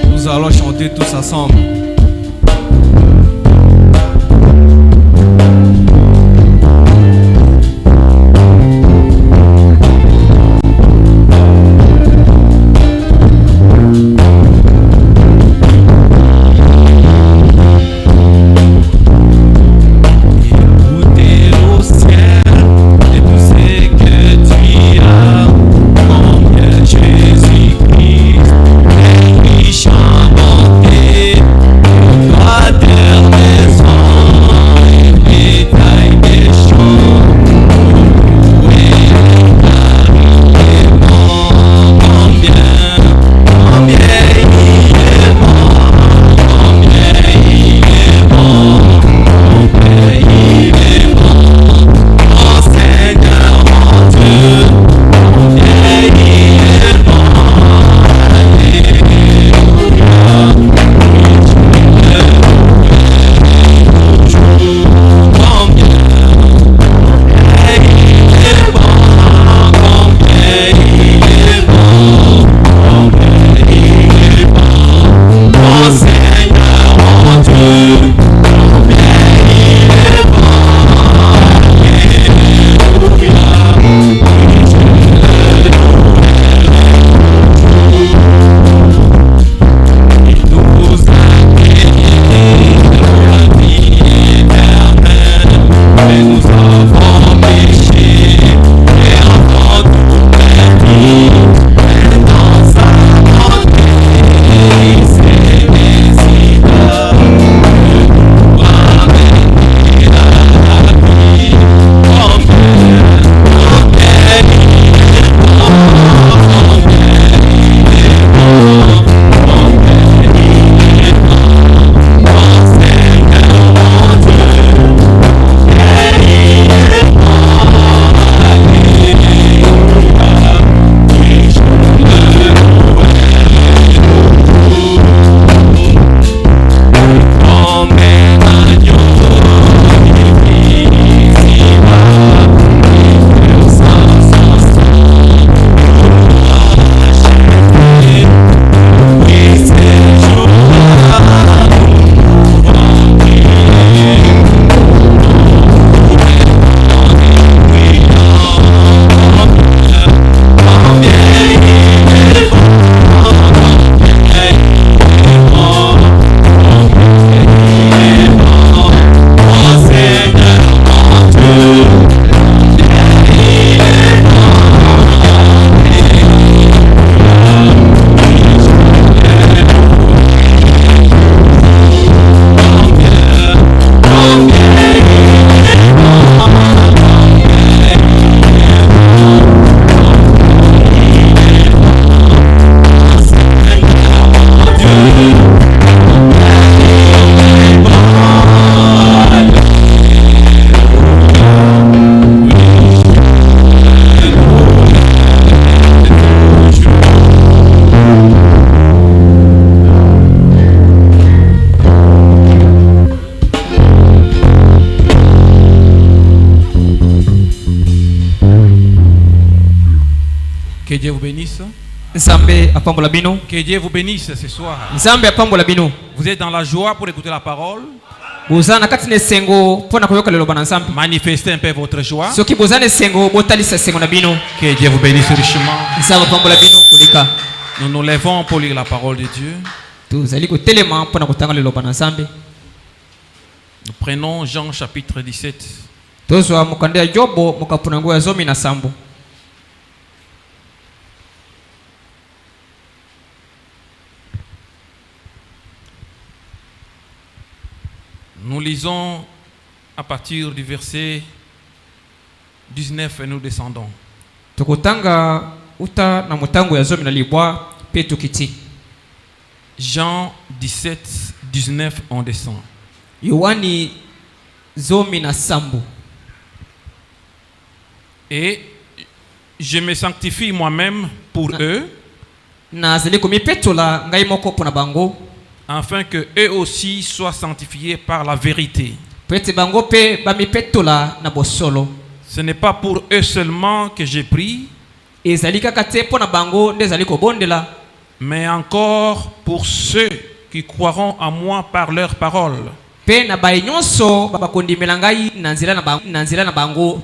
Nous allons chanter tous ensemble. Que Dieu vous bénisse. Que Dieu vous bénisse ce soir. Vous êtes dans la joie pour écouter la parole. Manifestez un peu votre joie. Que Dieu vous bénisse richement. Nous nous lèvons pour lire la parole de Dieu. Nous prenons Jean chapitre 17. Nous lisons à partir du verset 19 et nous descendons. Jean 17, 19, on descend. Et je me sanctifie moi-même pour eux, afin que eux aussi soient sanctifiés par la vérité. Ce n'est pas pour eux seulement que j'ai pris, ezali kaka te mpo na bango nde ezali kobondela, mais encore pour ceux qui croiront en moi par leurs paroles, mpe na baye nyonso bakondimela ngai na nzela na bango,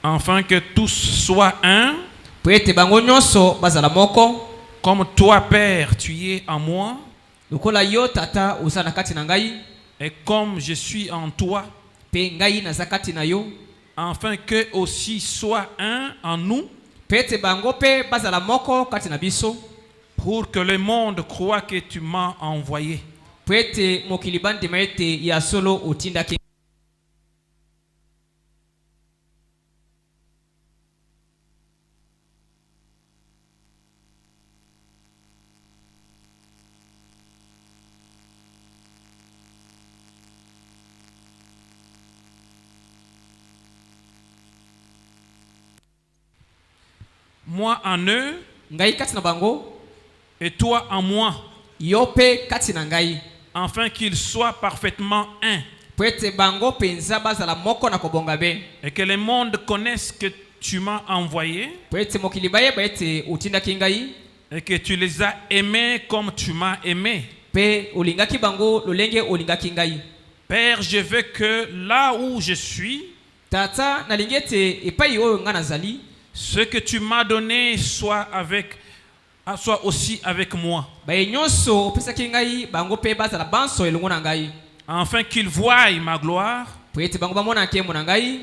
afin que tous soient un, po ete bango nyonso bazala moko, comme toi, Père, tu es en moi, lokola yo tata oza na kati na ngai, et comme je suis en toi, mpe ngai naza kati na yo, afin que aussi soient un en nous, mpe ete bango mpe bazala moko kati na biso, pour que le monde croie que tu m'as envoyé. po ete mokili bandima ete ya solo otindaki. Moi en eux, Ngai kati na bango, et toi en moi, yo mpe kati na ngai, afin qu'ils soient parfaitement un, po ete bango penza bazala moko na kobonga be, et que le monde connaisse que tu m'as envoyé, po ete mokili bayeba ete otindaki ngai, et que tu les as aimés comme tu m'as aimé. mpe olingaki bango lolenge olingaki ngai. Père, je veux que là où je suis, Tata nalingi ete epai oyo nga nazali, ce que tu m'as donné soit aussi avec moi, baye nyonso opesaki ngai bango mpe bazala banso elongo na ngai, afin qu'ils voient ma gloire, po ete bango bamona nkembo na ngai,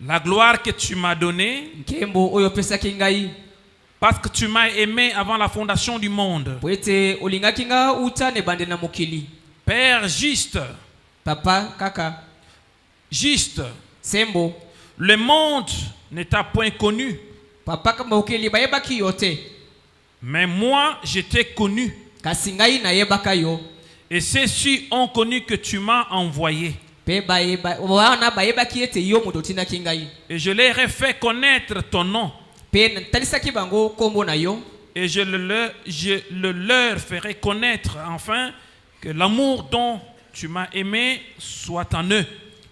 la gloire que tu m'as donnée, nkembo oyo opesaki ngai, parce que tu m'as aimé avant la fondation du monde. po ete olingaki nga uta na ebandeli na mokili. Père juste, Papa kaka juste, sembo, le monde ne t'a point connu, papa kama mokili bayebaki yo te, mais moi je t'ai connu, kasi ngai nayebaka yo, et ceux-ci ont connu que tu m'as envoyé, mpe wana bayebaki ete yo moto otindaki ngai, et je leur ai fait connaître ton nom, mpe natalisaki bango kombo na yo, et je le leur ferai connaître, enfin que l'amour dont tu m'as aimé soit en eux,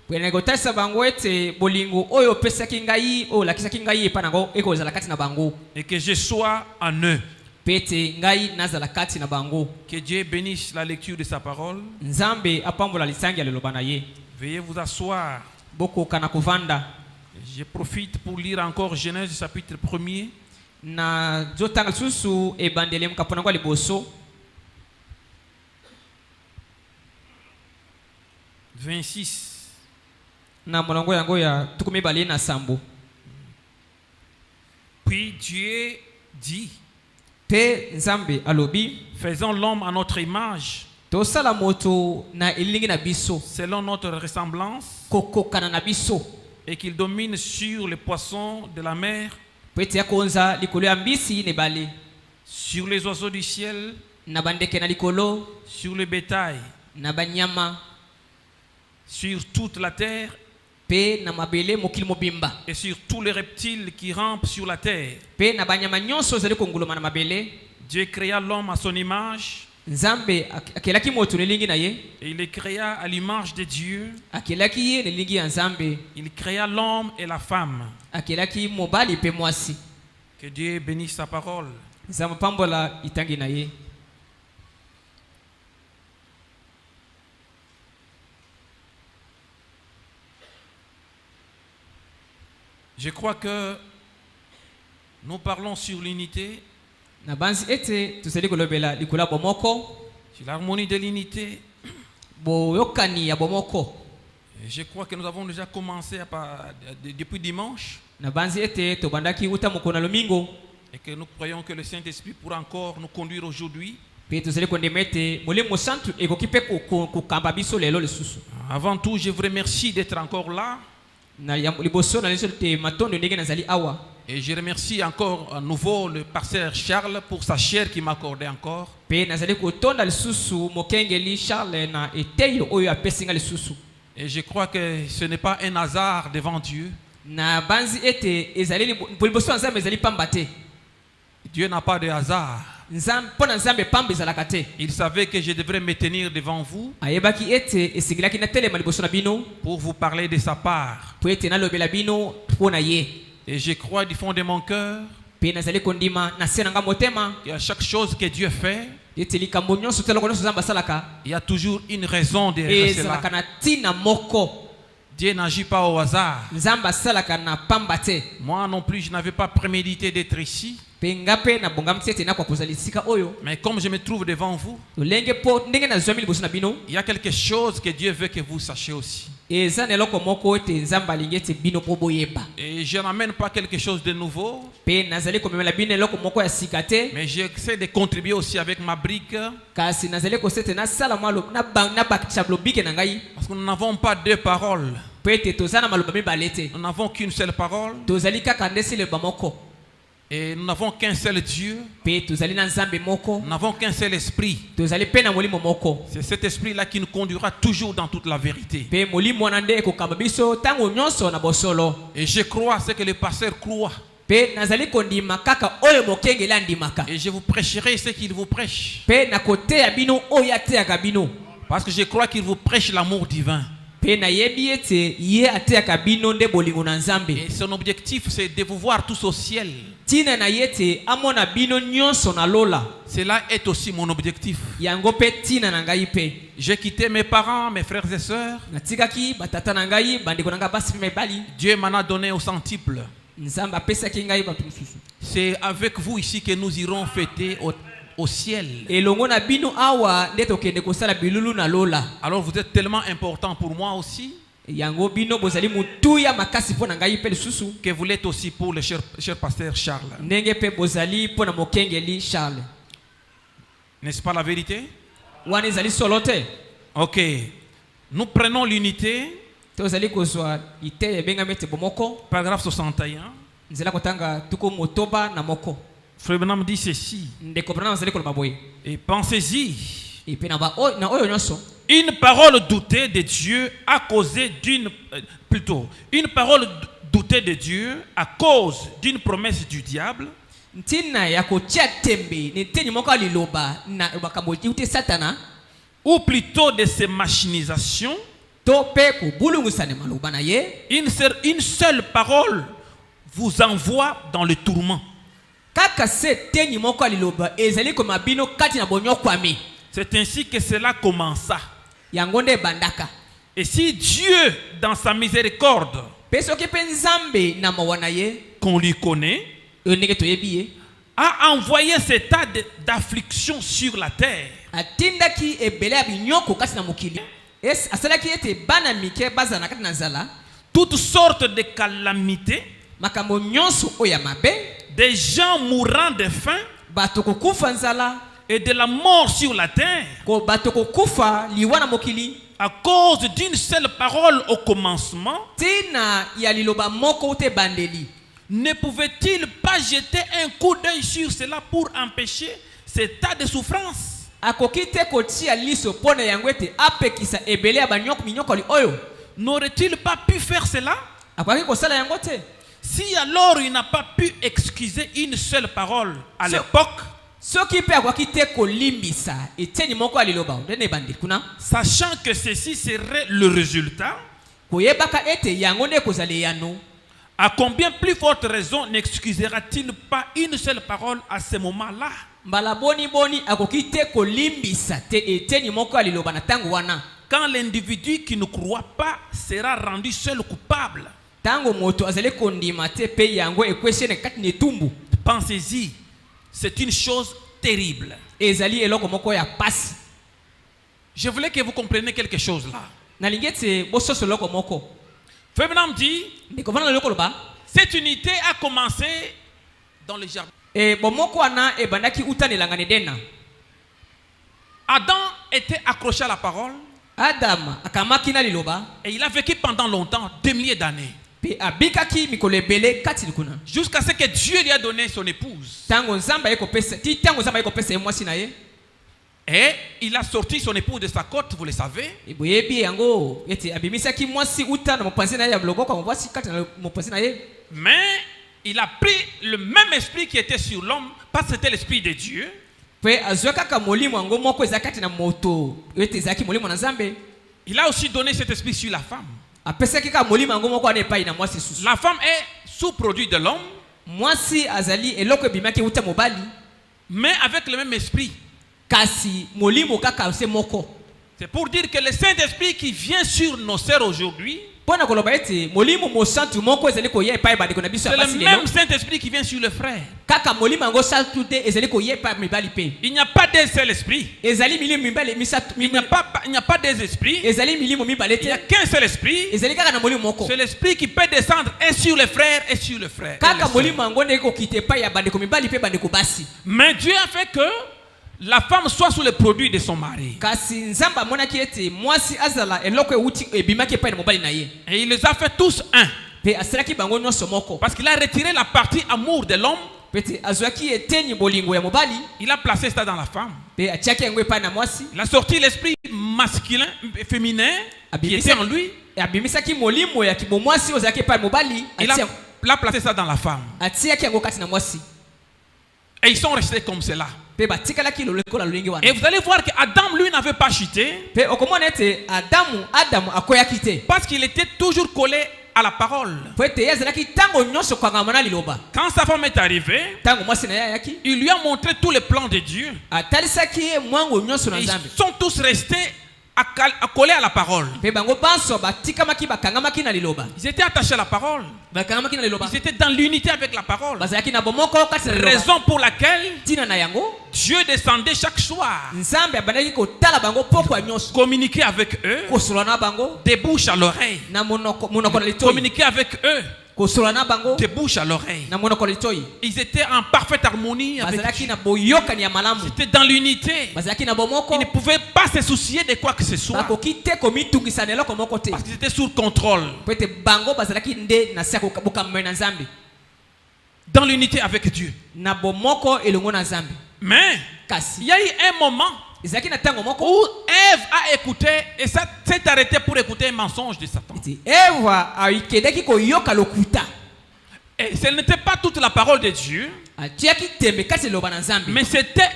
mpe nakotalisa bango ete bolingo oyo opesaki ngai oyo olakisaki ngai epa nango ekozala kati na bango, et que je sois en eux. mpe ete ngai nazala kati na bango. Que Dieu bénisse la lecture de sa parole. Nzambe apambola lisangi ya liloba na ye. Veuillez vous asseoir. Bokoka na kovanda. Je profite pour lire encore Genèse chapitre 1er. Na zotanga lisusu ebandeli mkapo nango liboso 26. na molongo yango ya tukumi bali na sambo. Puis Dieu dit, Pe Nzambe alobi, faisons l'homme à notre image, tosala moto na elingi na biso, selon notre ressemblance, kokokana na biso, et qu'il domine sur les poissons de la mer, po ete akonza likolo ya mbisi ne bale, sur les oiseaux du ciel, na bandeke na likolo, sur le bétail, na banyama, sur toute la terre, pe na mabele mokili mobimba, et sur tous les reptiles qui rampent sur la terre. pe na banyama nyonso zali konguluma na mabele. Dieu créa l'homme à son image, Nzambe akelaki moto nelingi na ye, et il le créa à l'image de Dieu. akelaki ye nelingi ya Nzambe, Il créa l'homme et la femme. akelaki mobali pe mwasi. Que Dieu bénisse sa parole. Nzambe pambola itangi na ye. Je crois que nous parlons sur l'unité, Na banzi ete tuzali kolobela likula bomoko, sur l'harmonie de l'unité. boyokani ya bomoko. Et je crois que nous avons déjà commencé depuis dimanche, Na banzi ete tobandaki uta mokona lomingo, et que nous croyons que le Saint-Esprit pourra encore nous conduire aujourd'hui. pe tuzali kondemete molimo santu ekoki pe kokamba biso lelo lisusu. Avant tout, je vous remercie d'être encore là, Na liboso na liso te matondo ndenge nazali awa. et je remercie encore à nouveau le pasteur Charles pour sa chair qu'il m'a accordé encore. Pe nazali kotonda lisusu mokengeli Charles na eteyo oyo apesinga lisusu. Et je crois que ce n'est pas un hasard devant Dieu. Na banzi ete ezali liboso Nzambe ezali pamba te. Dieu n'a pas de hasard. Nzambe pona Nzambe pamba ezalaka te. Il savait que je devrais me tenir devant vous Ayebaki ete esigilaki na telema liboso na bino, pour vous parler de sa part. po ete nalobela bino pona ye. Et je crois du fond de mon cœur pe nazali kondima na se na nga motema Et à chaque chose que Dieu fait, ete likambo nyonso te eloko nyonso nzambe asalaka il y a toujours une raison derrière ezalaka cela. na ntina moko. Dieu n'agit pas au hasard. Nzambe asalaka na pamba te. Moi non plus, je n'avais pas prémédité d'être ici. Pe nga pe na bongamisi ete nakwa kozala esika oyo Mais comme je me trouve devant vous, lolenge po ndenge nazwami liboso na bino il y a quelque chose que Dieu veut que vous sachiez aussi. eza na eloko moko ete nzambe alingi ete bino mpo boyeba. Et je n'amène pas quelque chose de nouveau, Pe nazali komemela bino eloko moko ya sika te, mais j'essaie de contribuer aussi avec ma brique, kasi nazali kosa ete nasala mwa nabakisa lobike na ngai parce que nous n'avons pas deux paroles. po ete toza na maloba mibale te, Nous n'avons qu'une seule parole tozali kaka nde siloba moko, et nous n'avons qu'un seul Dieu. pe tozali na nzambe moko, Nous n'avons qu'un seul esprit. tozali pe na molimo moko, C'est cet esprit-là qui nous conduira toujours dans toute la vérité. pe molimo wana nde ekokamba biso ntango nyonso na bosolo. Et je crois à ce que le pasteur croit. Pe nazali kondima kaka oyo mokengeli andimaka, Et je vous prêcherai ce qu'il vous prêche. pe na koteya bino oyo ateyaka bino, Parce que je crois qu'il vous prêche l'amour divin. pe nayebi ete ye ateyaka bino nde bolingo na nzambe. Et son objectif, c'est de vous voir tous au ciel. Tina na ye ete amona bino nyonso na lola, Cela est aussi mon objectif. yango pe tina na ngai pe. J'ai quitté mes parents, mes frères et sœurs. Natikaki batata na ngai bandeko na ngai basi pe mibali, Dieu m'en a donné au centuple. nzambe apesaki ngai bato mosusu. C'est avec vous ici que nous irons fêter au ciel. Elongo na bino awa nde tokende kosala bilulu na lola. Alors vous êtes tellement important pour moi aussi, Yango bino bozali mutuya makasi mpo na ngai pe lisusu, que vous l'êtes aussi pour le cher pasteur Charles. ndenge pe bozali mpo na mokengeli Charles. N'est-ce pas la vérité? Wana ezali solo te. Ok. Nous prenons l'unité, Tozali kozwa ite ebengami ete bomoko, paragraphe 61. nzela kotanga tuko motoba na moko. Frère Branham dit ceci. Ndeko Branham azali koloba boye. Et pensez-y. Epe na ba oyo na oyo nyonso. Une parole doutée de Dieu à cause une parole doutée de Dieu à cause d'une promesse du diable, Ntina ya kotia tembe ni teni moko aliloba na makambo ute satana, ou plutôt de ses machinisations, to pe kobulungusa ne maloba na ye, une seule parole vous envoie dans le tourment. kaka se teni moko aliloba ezali koma bino kati na bonyokwami. C'est ainsi que cela commença. Yango nde bandaka. Et si Dieu, dans sa miséricorde, Pe soki pe nzambe na mawana ye, qu'on lui connaît, ndenge toyebi ye, a envoyé ce tas d'afflictions sur la terre, atindaki ebele ya binyoko kati na mokili. Asalaki ete bana mike bazala na kati na nzala, toutes sortes de calamités, makambo nyonso oyo ya mabe, des gens mourant de faim bato kokufa nzala, et de la mort sur la terre, ko bato kokufa liwa na mokili, à cause d'une seule parole au commencement. tina ya liloba moko te bandeli. Ne pouvait-il pas jeter un coup d'œil sur cela pour empêcher ce tas de souffrances? Akoki te kotia liso pona yango ete apekisa ebele ya banyoko minyokoli oyo. N'aurait-il pas pu faire cela? Akoki kosala yango te. Si alors il n'a pas pu excuser une seule parole à l'époque, Soki pe akoki te kolimbisa eteni moko aliloba ndene bandi kuna, sachant que ceci serait le résultat, koyebaka ete yango nde kozali yano, à combien plus forte raison n'excusera-t-il pas une seule parole à ce moment-là? mbala boni boni akoki te kolimbisa te eteni moko aliloba na tango wana, Quand l'individu qui ne croit pas sera rendu seul coupable. tango moto azali kondima te pe yango ekwesene kati na etumbu. Pensez-y, c'est une chose terrible. Ezali eloko moko ya pasi. Je voulais que vous compreniez quelque chose là. Nalingi ete bososo eloko moko. Frère Branham dit, Ndeko vana eloko loba, cette unité a commencé dans le jardin. bomoko wana ebandaki utanelanga na Edena. Adam était accroché à la parole Adam akamaki na liloba, et il a vécu pendant longtemps, des milliers d'années. pe abikaki mikolo ebele kati likuna. Jusqu'à ce que Dieu lui a donné son épouse. Tango nzamba ekopesa, ti tango nzamba ekopesa ye mwasi na ye. Et il a sorti son épouse de sa côte, vous le savez. Boyebi yango ete abimisaki mwasi uta na mopanzi na ye ya loboko ya mwasi kati na mopanzi na ye. Mais il a pris le même esprit qui était sur l'homme, parce que c'était l'esprit de Dieu. Pe azwa kaka molimo yango moko eza kati na moto ete ezaki molimo na nzambe. Il a aussi donné cet esprit sur la femme. Apesaki kaka molimo yango moko wana epai na mwasi susu. La femme est sous-produit de l'homme. mwasi azali eloko ebimaki uta mobali mais avec le même esprit. kasi molimo kaka se moko. C'est pour dire que le Saint-Esprit qui vient sur nos sœurs aujourd'hui, Pona koloba ete molimo mosantu moko ezali ko ye pa bandeko na biso c'est abasi le lelo même Saint-Esprit qui vient sur le frère. kaka molimo ngo santu te ezali ko ye pa mibali pe Il n'y a pas d'un seul esprit. ezali milimo mibali misatu Il n'y a pas des esprits. ezali milimo mibale Il n'y a te qu'un seul esprit. ezali kaka na molimo moko C'est l'esprit qui peut descendre et sur les frères et sur le frère. kaka molimo ngo ndeko kite pa ya bandeko mibali pe bandeko basi. Mais Dieu a fait que la femme soit sous le produit de son mari. Kasi nzamba monaki ete mwasi azala eloko euti ebimaki pa na mobali na ye Et il les a fait tous un. pe asalaki bango nyonso moko Parce qu'il a retiré la partie amour de l'homme. pete azwaki eteni bolingo ya mobali Il a placé ça dans la femme. pe atiaki yango epai na mwasi Il a sorti l'esprit masculin, féminin qui était en lui. abimisaki molimo ya kibomwasi ozalaki epai na mobali Il a placé ça dans la femme. atiaki yango kati na mwasi Et ils sont restés comme cela. pe batikalaki lokola lolenge wana Et vous allez voir que Adam, lui, n'avait pas chuté. pe okomona ete adamu akoyaki te Parce qu'il était toujours collé à la parole. po ete ye azalaki ntango nyonso kongama na liloba. Quand sa femme est arrivée, Ntango mwasi na ye ayaki il lui a montré tous les plans de Dieu. atalisaki ye mwango nyonso na Et ils nzambe sont tous restés accolés à la parole. pe bango banso batikamaki bakangamaki na liloba Ils étaient attachés à la parole. bakangamaki na liloba Ils étaient dans l'unité avec la parole. bazalaki na bomoko kati na liloba Raison pour laquelle ntina na yango Dieu descendait chaque soir, nzambe abandaki kotala bango poko ya nyonso communiquer avec eux, kosolola na bango de bouche à l'oreille. na monoko na litoi Communiquer avec eux, kosolola na bango de bouche à l'oreille. na monoko na litoi Ils étaient en parfaite harmonie avec bazalaki Dieu. na boyokani ya malamu Ils étaient dans l'unité. bazalaki na bomoko Ils ne pouvaient pas se soucier de quoi que ce soit. bakoki te komitungisa na eloko moko te Parce qu'ils étaient sous contrôle. po ete bango bazalaki nde na se ya bokamoi na nzambe Dans l'unité avec Dieu. na bomoko elongo na nzambe Mais il kasi y a eu un moment ezalaki na ntango moko où Ève a écouté et ça s'est arrêté pour écouter un mensonge de Satan. ete eva akendaki koyoka lokuta Et ce n'était pas toute la parole de Dieu, atiaki tembe kati eloba na nzambe mais c'était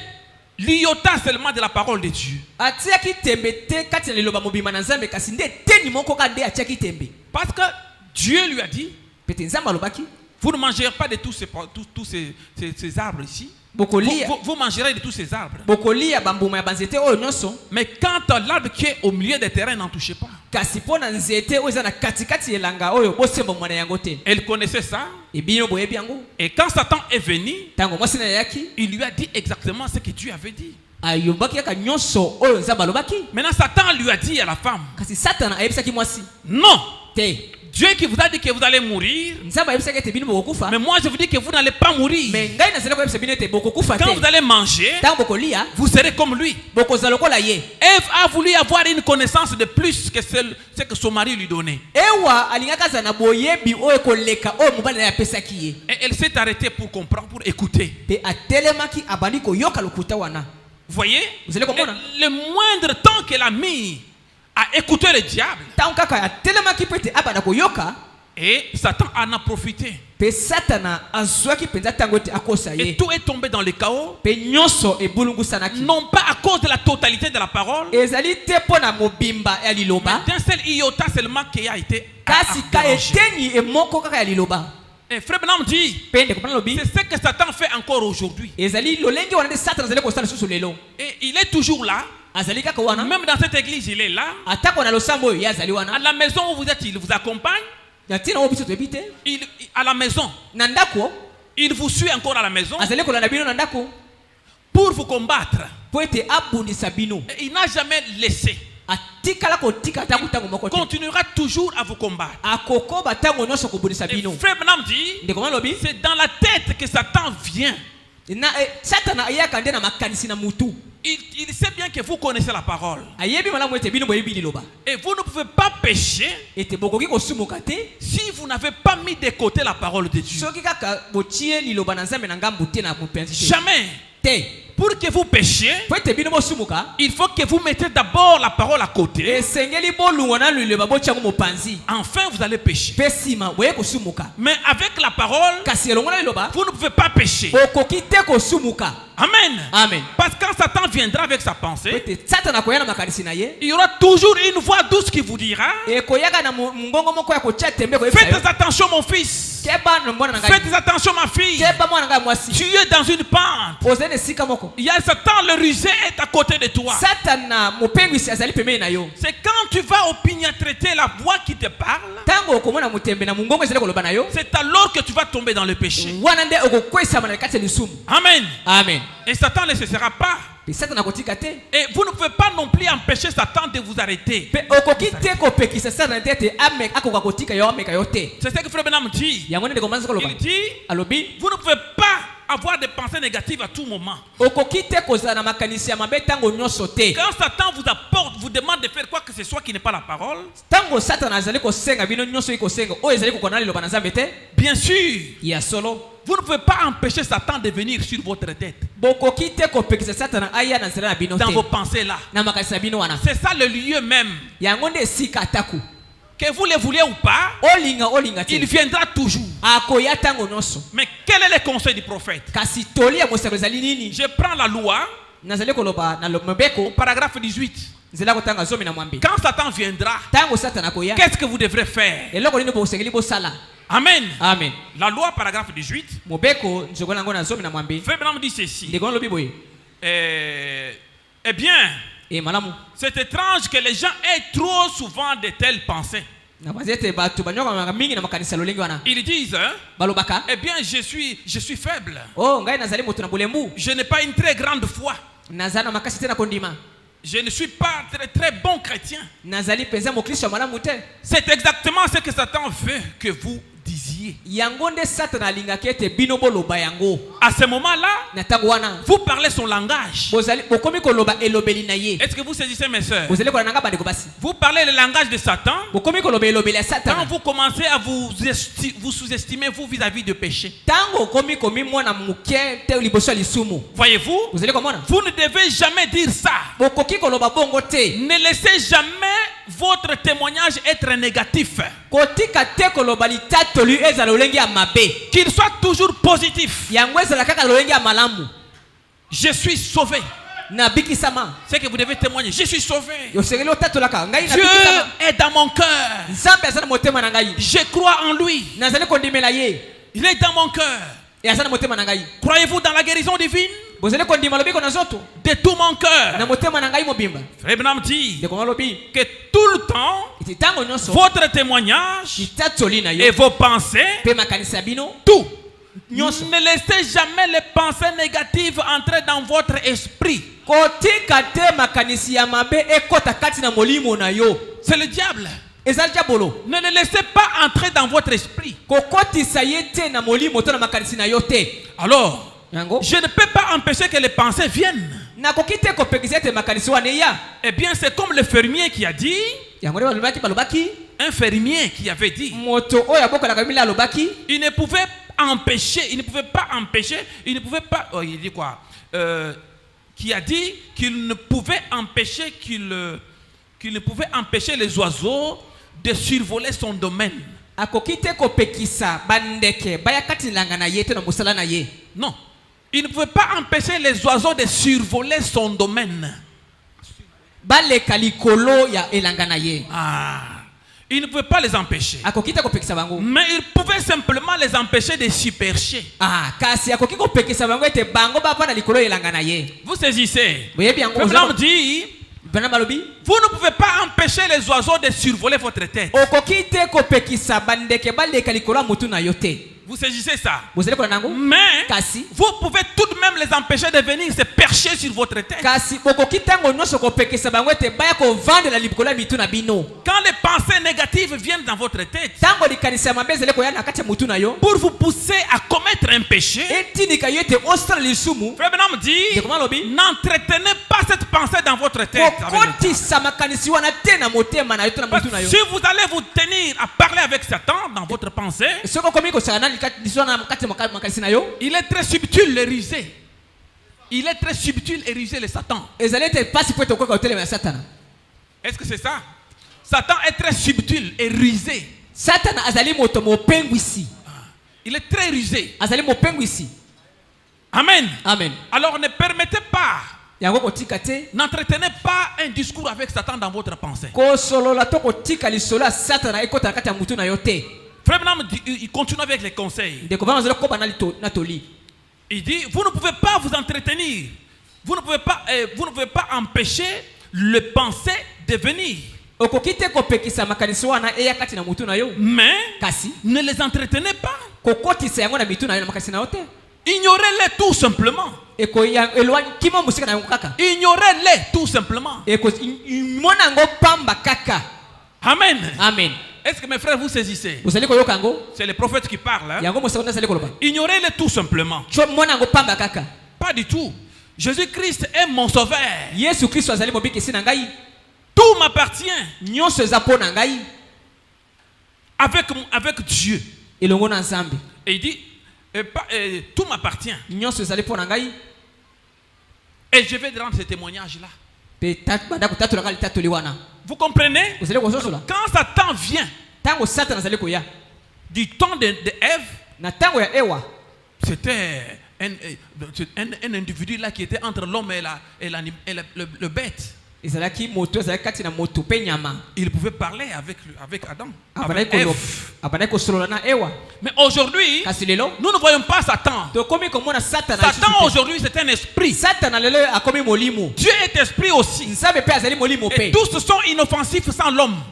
l'iota seulement de la parole de Dieu. atiaki tembe te kati na liloba mobima na nzambe kasi nde eteni moko ka nde atiaki tembe Parce que Dieu lui a dit, pete nzambe alobaki vous ne mangerez pas de tous ces arbres ici. bokolia Vous mangerez de tous ces arbres. bokolia bambuma ya banzete oyo nyonso Mais quand l'arbre qui est au milieu des terrains, n'en touchez pas. kasi mpo na nzete oyo eza na katikati elanga oyo bosemba mwana yango te Elle connaissait ça. ebino boyebi yango Et quand Satan est venu, ntango mwasi na yaki il lui a dit exactement ce que Dieu avait dit. ayobaki kaka nyonso oyo nzambe alobaki Maintenant, Satan lui a dit à la femme, kasi satana ayebisaki mwasi non, te Dieu qui vous a dit que vous allez mourir, nzambe ayebisaki ete bino bokokufa mais moi je vous dis que vous n'allez pas mourir. me ngai nazali koyebisa bino ete bokokufa Quand vous te allez manger, ntango bokolia vous serez comme lui. bokozala lokola ye Ève a voulu avoir une connaissance de plus que ce que son mari lui donnait. ewa alingaki azala na boyebi oyo ekoleka oyo mobali na ye apesaki ye Et elle s'est arrêtée pour comprendre, pour écouter. pe atelemaki abandi koyoka lokuta wana Vous voyez, Vous allez comprendre. le moindre temps qu'elle a mis à écouter le diable, ntango kaka atelemaki po ete abanda koyoka et Satan en a profité. pe satana azwaki mpenza ntango ete akosa Et ye tout est tombé dans le chaos, pe nyonso ebulungusanaki non pas à cause de la totalité de la parole, ezali te mpo na mobimba ya mais liloba d'un seul iota seulement qui a été kasi ka arrangé. eteni emoko kaka ya liloba Et Frère Branham dit, pe ndeko mpona lobi c'est ce que Satan fait encore aujourd'hui. ezali lolenge wana nde satana azali kosala lisusu lelo Et il est toujours là, azali kaka wana même dans cette église, il est là. atako na losambo oyo ye azali À wana la maison où vous êtes, il vous accompagne. na ntina oyo biso toyebi te À la maison, na ndako il vous suit encore à la maison azali kolanda bino na ndako pour vous combattre. po ete abundisa bino Et il n'a jamais laissé. atikala kotika ntango ntango moko te Continuera toujours à vous combattre. akokoba ntango nyonso kobundisa Et bino Frère Branham dit, ndeko mpona lobi c'est dans la tête que Satan vient. satana ayaka nde na makanisi na mutu Il sait bien que vous connaissez la parole. ayebi malamu ete bino boyebi liloba Et vous ne pouvez pas pécher ete bokoki kosumuka te si vous n'avez pas mis de côté la parole de Dieu. soki kaka botie liloba na nzambe na ngambu te na mopenzi te Jamais. te pour que vous péchiez, po ete bino bosumuka il faut que vous mettez d'abord la parole à côté. esengeli bolungwa na luleba botyango mopanzi Enfin, vous allez pécher. mpe nsima boye kosumuka Mais avec la parole, kasi elongo na liloba vous ne pouvez pas pécher. okoki te kosumuka. Amen. Amen. Parce que quand Satan viendra avec sa po pensée, ete satana akoya na makanisi na ye il y aura toujours une voix douce qui vous dira: ekoyaka na mongongo moko ya kotya tembe koyebisa faites yo attention, mon fils. keba na mwana na ngai Faites attention, ma fille. keba mwana na ngai mwasi Tu es dans une pente. ozali na esika moko Il y a Satan, le rusé est à côté de toi. satana mopengwisi azali pembeni na yo C'est quand tu vas opiniâtreter la voix qui te parle, ntango okomona motembe na mongongo ezali koloba na yo c'est alors que tu vas tomber dans le péché. wana nde okokwesama na kati ya lisumu. Amen. Amen. Et Satan ne cessera pas. mpe satana akotika te Et vous ne pouvez pas non plus empêcher Satan de vous arrêter. mpe okoki te kopekisa satana te ete akoka kotika yo ameka yo te. C'est ce que Frère Benham dit. yango nde komanza koloba Il dit, alobi vous ne pouvez pas avoir des pensées négatives à tout moment. okoki te kozala na makanisi ya mabe ntango nyonso te. Quand Satan vous apporte, vous demande de faire quoi que ce soit qui n'est pas la parole, ntango satana azali kosenga bino nyonso kosenga oyo ezali kokona liloba na nzambe te bien sûr, ya solo vous ne pouvez pas empêcher Satan de venir sur votre tête, bokoki te kopekisa satana aya na nzela na bino dans vos te pensées là. na makanisi na bino wana. C'est ça le lieu même. yango nde esika ataku Que vous le voulez ou pas, olinga te il viendra toujours. akoya ntango nyonso. Mais quel est le conseil du prophète? kasi toli ya mosako ezali nini? Je prends la loi, nazali koloba na mobeko paragraphe 18. nzela kotanga zomi na mwambe Quand Satan viendra, ntango satana akoya qu'est-ce que vous devrez faire? eloko nini bosengeli bosala. Amen. Amen. La loi, paragraphe 18. mobeko nzoko nango na zomi na mwambe Frère Branham dit ceci. ndeko nalobi boye Eh bien, malamu c'est étrange que les gens aient trop souvent de telles pensées. na bazi ete bato banyoka mingi na makanisa lolenge wana Ils disent, hein, balobaka eh bien, je suis faible. ngai nazali moto na bulembu Je n'ai pas une très grande foi. nazali na makasi te na kondima Je ne suis pas très, très bon chrétien. nazali mpenza mokristo ya malamu te. C'est exactement ce que Satan veut que vous disiez. yango nde satana alingaki ete bino boloba yango. À ce moment-là, na ntango wana vous parlez son langage. bokomi koloba elobeli na ye. Est-ce que vous saisissez, mes sœurs? bozali kolanda nga bandeko basi Vous parlez le langage de Satan. bokomi koloba elobeli ya Quand satana. vous commencez à vous sous-estimer vous vis-à-vis de péché. ntango okomi komi mwana moke te liboso ya lisumu. Voyez-vous, bozali komona vous ne devez jamais dire ça. bokoki koloba bongo te. Ne laissez jamais votre témoignage être négatif. kotika te koloba litatoli ezala lolenge ya mabe. Qu'il soit toujours positif. yango ezala kaka lolenge ya malamu. Je suis sauvé. nabikisama. C'est que vous devez témoigner. Je suis sauvé. yosengeli otatolaka ngai Dieu nabikisama. est dans mon cœur. nzambe aza na motema na ngai. Je crois en lui. nazali kondimela ye. Il est dans mon cœur. e aza na motema na ngai. Croyez-vous dans la guérison divine? bozali kondima lobiko na nzoto. De tout mon cœur. na motema na ngai mobimba. Frère Branham dit ndeko nalobi que tout le temps, iti ntango nyonso votre témoignage litatoli na et yo vos pensées, mpe makanisi ya bino tout. nyonso Ne laissez jamais les pensées négatives entrer dans votre esprit. kotika te makanisi ya mabe ekota kati na molimo na yo. C'est le diable. ezali diabolo. Ne le laissez pas entrer dans votre esprit. kokotisa ye te na molimo to na makanisi na yo te. Alors, yango je ne peux pas empêcher que les pensées viennent. nakoki te kopekisa ete makanisi wana eya. Eh bien, c'est comme le fermier qui a dit, yango nde balobaki un fermier qui avait dit, moto oyo abokolaka mili alobaki il ne pouvait pas, oh, il dit quoi, qui a dit qu'il ne pouvait empêcher les oiseaux de survoler son domaine. akoki te kopekisa bandeke baya kati nilanga na ye te na mosala na ye. Non, il ne pouvait pas empêcher les oiseaux de survoler son domaine. baleka likolo ya elanga na ye. Il ne pouvait pas les empêcher. akoki te kopekisa bango. Mais il pouvait simplement les empêcher de supercher. kasi akoki kopekisa bango ete bango bapa na likolo ya elanga na ye. Vous saisissez? boyebi yango L'homme dit, bana balobi vous ne pouvez pas empêcher les oiseaux de survoler votre tête. okoki te kopekisa bandeke baleka likolo ya mutu na yo te. Vous saisissez ça? bozali kolanda yango. Mais kasi vous pouvez tout de même les empêcher de venir se percher sur votre tête. kasi bokoki ntango nyonso kopekisa bango ete baya kovandela likolo ya mitu na bino. Quand les pensées négatives viennent dans votre tête, ntango likanisi ya mabe ezali koya na kati ya mutu na yo pour vous pousser à commettre un péché, etindika yo ete osala lisumu. Frère Branham dit, ndeko malobi n'entretenez pas cette pensée dans votre tête. kokotisa makanisi wana te na motema na yo te na Parce mutu na que yo. si vous allez vous tenir à parler avec Satan dans votre pensée, soki okomi kosala na liso na kati ya makanisi na yo il est très subtil, le rusé. il est très subtil et rusé, le Satan. ezali ete pasi po ete okoka kotelema ya satana. Est-ce que c'est ça? Satan est très subtil et rusé. Satana azali moto mopengwisi. Il est très rusé. Azali mopengwisi. Amen. Amen. Alors ne permettez pas, Yango kotika te. n'entretenez pas un discours avec Satan dans votre pensée. Ko solola to kotika lisolo ya satana ekota kati ya mutu na yo te. Frère Branham, il continue avec les conseils. Ndeko bana zelo ko bana na toli. Il dit, vous ne pouvez pas vous entretenir. Vous ne pouvez pas empêcher le pensée de venir. Okokite kopekisa makanisi wana eya kati na mutu na yo. Mais Kasi ne les entretenez pas. kokotisa yango na mitu na yo na makanisi na yo te. Ignorez-les tout simplement. Eko ya elwa kimo musika na yango kaka. Ignorez-les tout simplement. Eko mona ngo pamba kaka. Amen. Amen. Est-ce que mes frères vous saisissez? Vous allez koyoka ngo? C'est le prophète qui parle. Hein? Yango musika na koloba. Ignorez-les tout simplement. Cho mona ngo pamba kaka. Pas du tout. Jésus-Christ est mon sauveur. Yesu Kristo azali mobikisi na ngai. Tout m'appartient. Nyonso eza po na ngai. Avec Dieu. Elongo na Nzambe. Et il dit, tout m'appartient. Nyonso ezali po na ngai. Et je vais rendre ce témoignage-là. Vous comprenez? Quand Satan vient du temps de Ève, c'était un individu là qui était entre l'homme et le bête. Il pouvait parler avec Adam. Avec Ève. Mais aujourd'hui, nous ne voyons pas Satan. Satan aujourd'hui c'est un esprit. Dieu est esprit aussi. Et tous sont inoffensifs sans l'homme.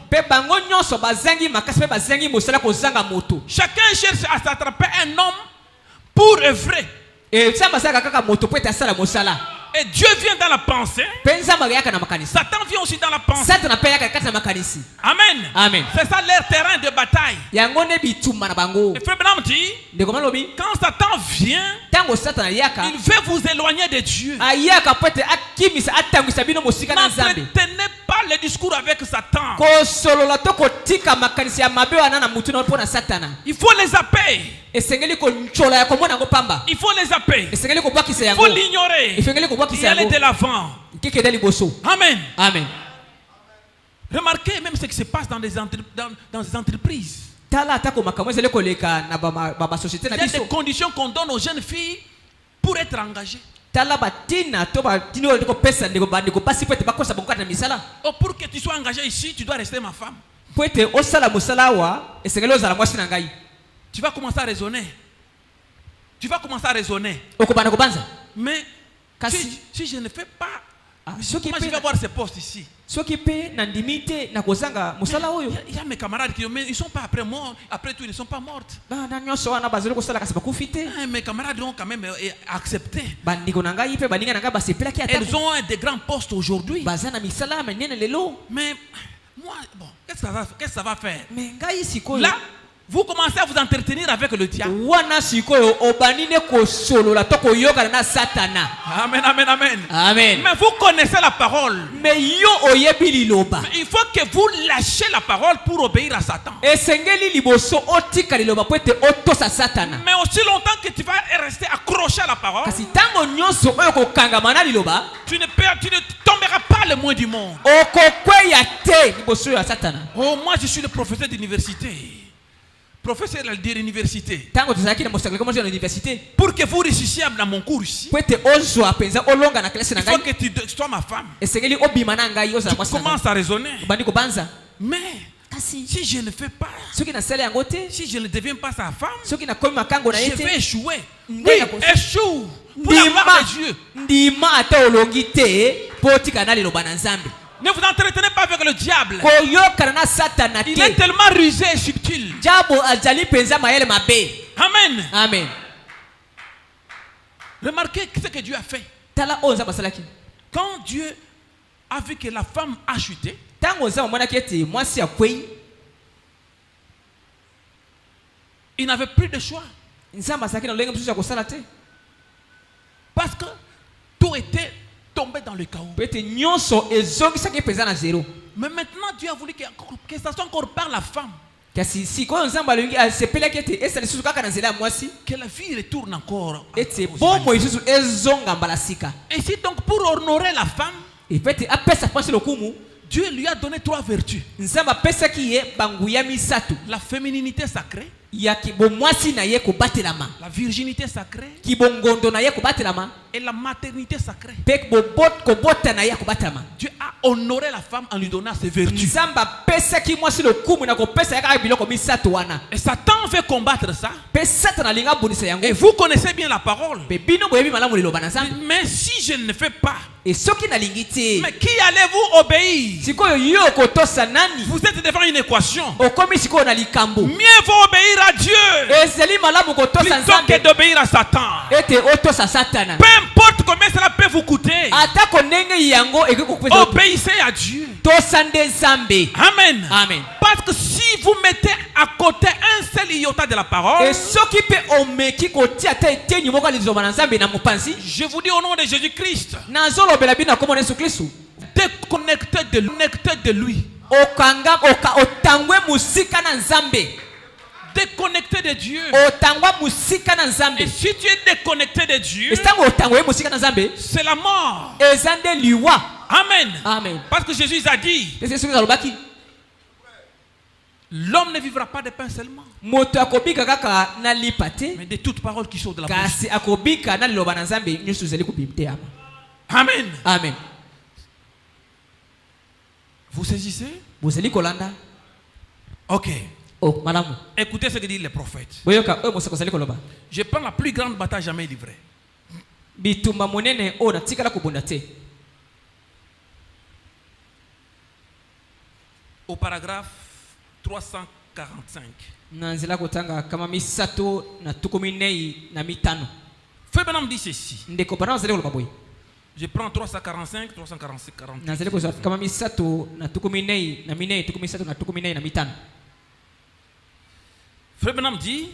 Chacun cherche à s'attraper un homme pour œuvrer. Et Dieu vient dans la pensée. Satan vient aussi dans la pensée. Amen. Amen. C'est ça leur terrain de bataille. Et Frère Branham dit, quand Satan vient, il veut vous éloigner de Dieu. N'entretenez pas le discours avec Satan. Il faut les zapper. Il faut les zapper. Il faut l'ignorer. Et aller de l'avant. Amen. Amen. Remarquez même ce qui se passe dans les entreprises. Il y a des conditions qu'on donne aux jeunes filles pour être engagées. Oh, pour que tu sois engagé ici, tu dois rester ma femme. Tu vas commencer à raisonner. Mais si je ne fais pas, comment je vais avoir ce poste ici? Il y a mes camarades qui ils ne sont pas après moi. Après tout, ils ne sont pas morts. Mes camarades ont quand même accepté. Elles ont des grands postes aujourd'hui. Mais moi, bon, qu'est-ce que ça va faire? Là, vous commencez à vous entretenir avec le diable. Amen, amen, amen. Amen. Mais vous connaissez la parole. Mais il faut que vous lâchiez la parole pour obéir à Satan. Mais aussi longtemps que tu vas rester accroché à la parole, tu ne tomberas pas le moins du monde. Oh, moi je suis le professeur d'université. Professeur de l'université. Pour que vous réussissiez dans mon cours ici, il faut que tu sois ma femme. Tu commences à raisonner. Mais si je ne fais pas, si je ne deviens pas sa femme, je vais échouer. Oui, échoue pour la gloire de Dieu. Ne vous entretenez pas avec le diable. Il est tellement rusé et subtil. Amen. Amen. Remarquez ce que Dieu a fait. Quand Dieu a vu que la femme a chuté, il n'avait plus de choix. Parce que tout était tombé dans le chaos. Mais maintenant Dieu a voulu que ça soit encore par la femme. que la vie retourne encore. Ainsi donc, pour honorer la femme, Dieu lui a donné 3 vertus. La fémininité sacrée, la virginité sacrée et la maternité sacrée. Dieu a honoré la femme en lui donnant ses vertus. Et Satan veut combattre ça. Et vous connaissez bien la parole. Mais si je ne fais pas, mais qui allez-vous obéir? Vous êtes devant une équation. Mieux vaut obéir à Dieu plutôt que d'obéir à Satan. Peu importe combien cela peut vous coûter, obéissez à Dieu. Amen. Amen. Parce que si vous mettez à côté un seul iota de la parole, je vous dis au nom de Jésus-Christ, déconnectez de lui. Déconnecté de Dieu. Et si tu es déconnecté de Dieu, c'est la mort. Amen. Amen. Parce que Jésus a dit, l'homme ne vivra pas de pain seulement, mais de toute parole qui sort de la bouche. Amen. Amen. Vous saisissez? Ok. Écoutez ce que dit le prophète. Je prends la plus grande bataille jamais livrée. Au paragraphe 345. Frère Branham dit ceci. Je prends 345, 346, 48. Frère Branham dit,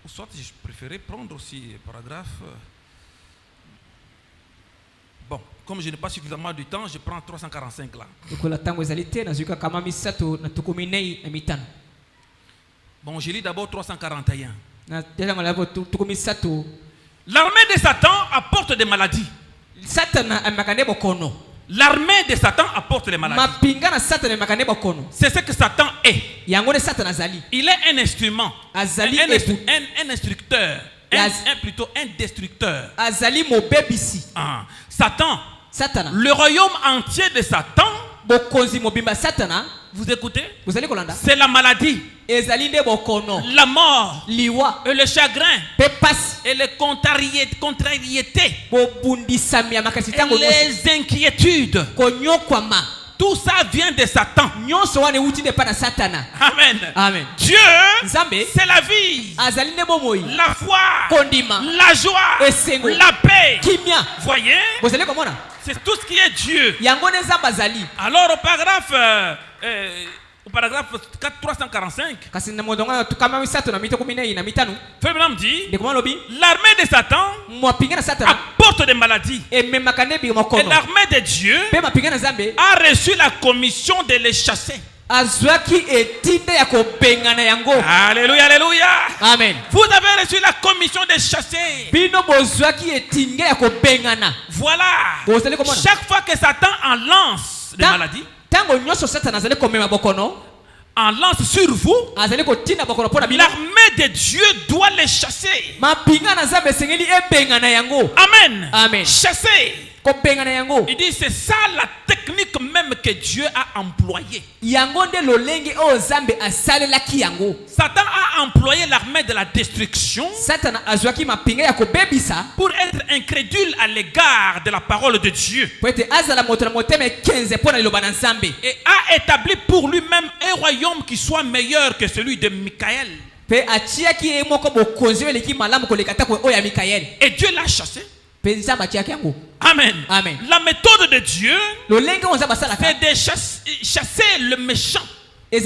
ou soit je préférais prendre aussi le paragraphe. Bon, comme je n'ai pas suffisamment de temps, je prends 345 là. Bon, je lis d'abord 341. L'armée de Satan apporte des maladies. L'armée de Satan apporte les maladies. C'est ce que Satan est. Il est un instrument, un instructeur, plutôt un destructeur. Satan, le royaume entier de Satan, vous écoutez? C'est la maladie, la mort, et le chagrin, et les contrariétés, et les inquiétudes. Tout ça vient de Satan. Amen. Amen. Dieu, c'est la vie, la foi, la joie, la paix. Voyez? C'est tout ce qui est Dieu. Alors au paragraphe 345, Frère Branham dit, l'armée de Satan apporte des maladies, et l'armée de Dieu a reçu la commission de les chasser. Alléluia, alléluia. Amen. Vous avez reçu la commission de chasser. Voilà. Chaque fois que Satan en lance des maladies, en lance sur vous, l'armée de Dieu doit les chasser. Amen. Amen. Chasser. Il dit c'est ça la technique même que Dieu a employée. Satan a employé l'armée de la destruction pour être incrédule à l'égard de la parole de Dieu. Et a établi pour lui-même un royaume qui soit meilleur que celui de Michaël. Et Dieu l'a chassé. Amen. Amen. La méthode de Dieu, c'est de chasser le méchant. De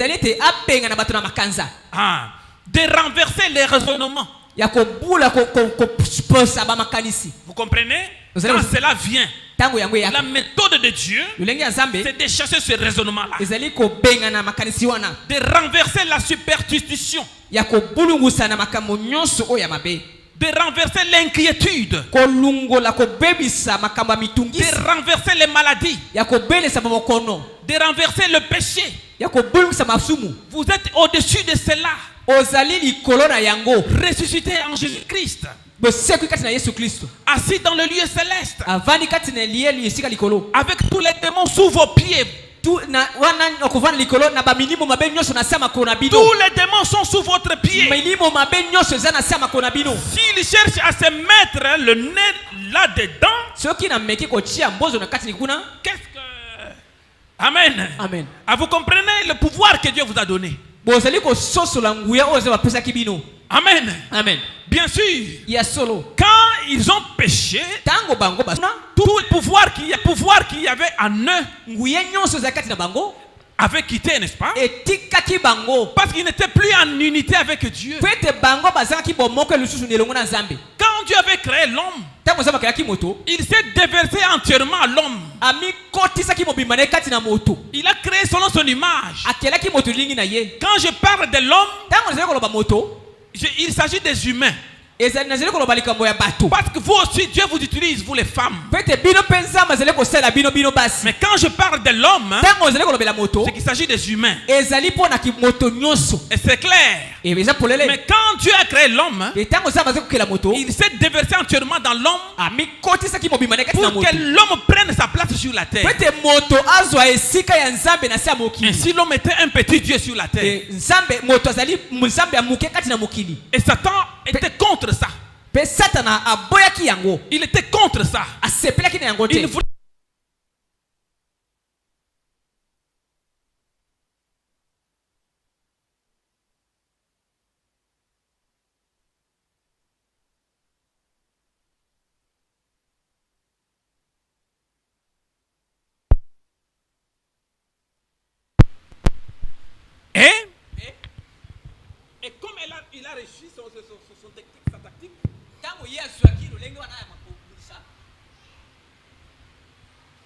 renverser les raisonnements. Vous comprenez? Quand cela vient, La méthode de Dieu, c'est de chasser ce raisonnement-là, de renverser la superstition, de renverser l'inquiétude, de renverser les maladies, de renverser le péché. Vous êtes au-dessus de cela, ressuscité en Jésus-Christ, assis dans le lieu céleste, avec tous les démons sous vos pieds. Tous les démons sont sous votre pied. S'ils cherchent à se mettre le nez là-dedans, qu'est-ce que... Amen. Amen. Vous comprenez le pouvoir que Dieu vous a donné. Amen. Amen. Bien sûr. Quand ils ont péché, tout le pouvoir qu'il y avait en eux avait quitté, n'est-ce pas? Parce qu'ils n'étaient plus en unité avec Dieu. Quand Dieu avait créé l'homme, il s'est déversé entièrement à l'homme. Il a créé selon son image. Quand je parle de l'homme, il s'agit des humains. Parce que vous aussi, Dieu vous utilise, vous les femmes. Mais quand je parle de l'homme, c'est qu'il s'agit des humains. Et c'est clair. Mais quand Dieu a créé l'homme, il s'est déversé entièrement dans l'homme pour que l'homme prenne sa place sur la terre. Ainsi l'homme était un petit Dieu sur la terre. Et Satan était contre ça. Il était contre ça. Il voulait... Et comme il a réussi son technique, sa tactique,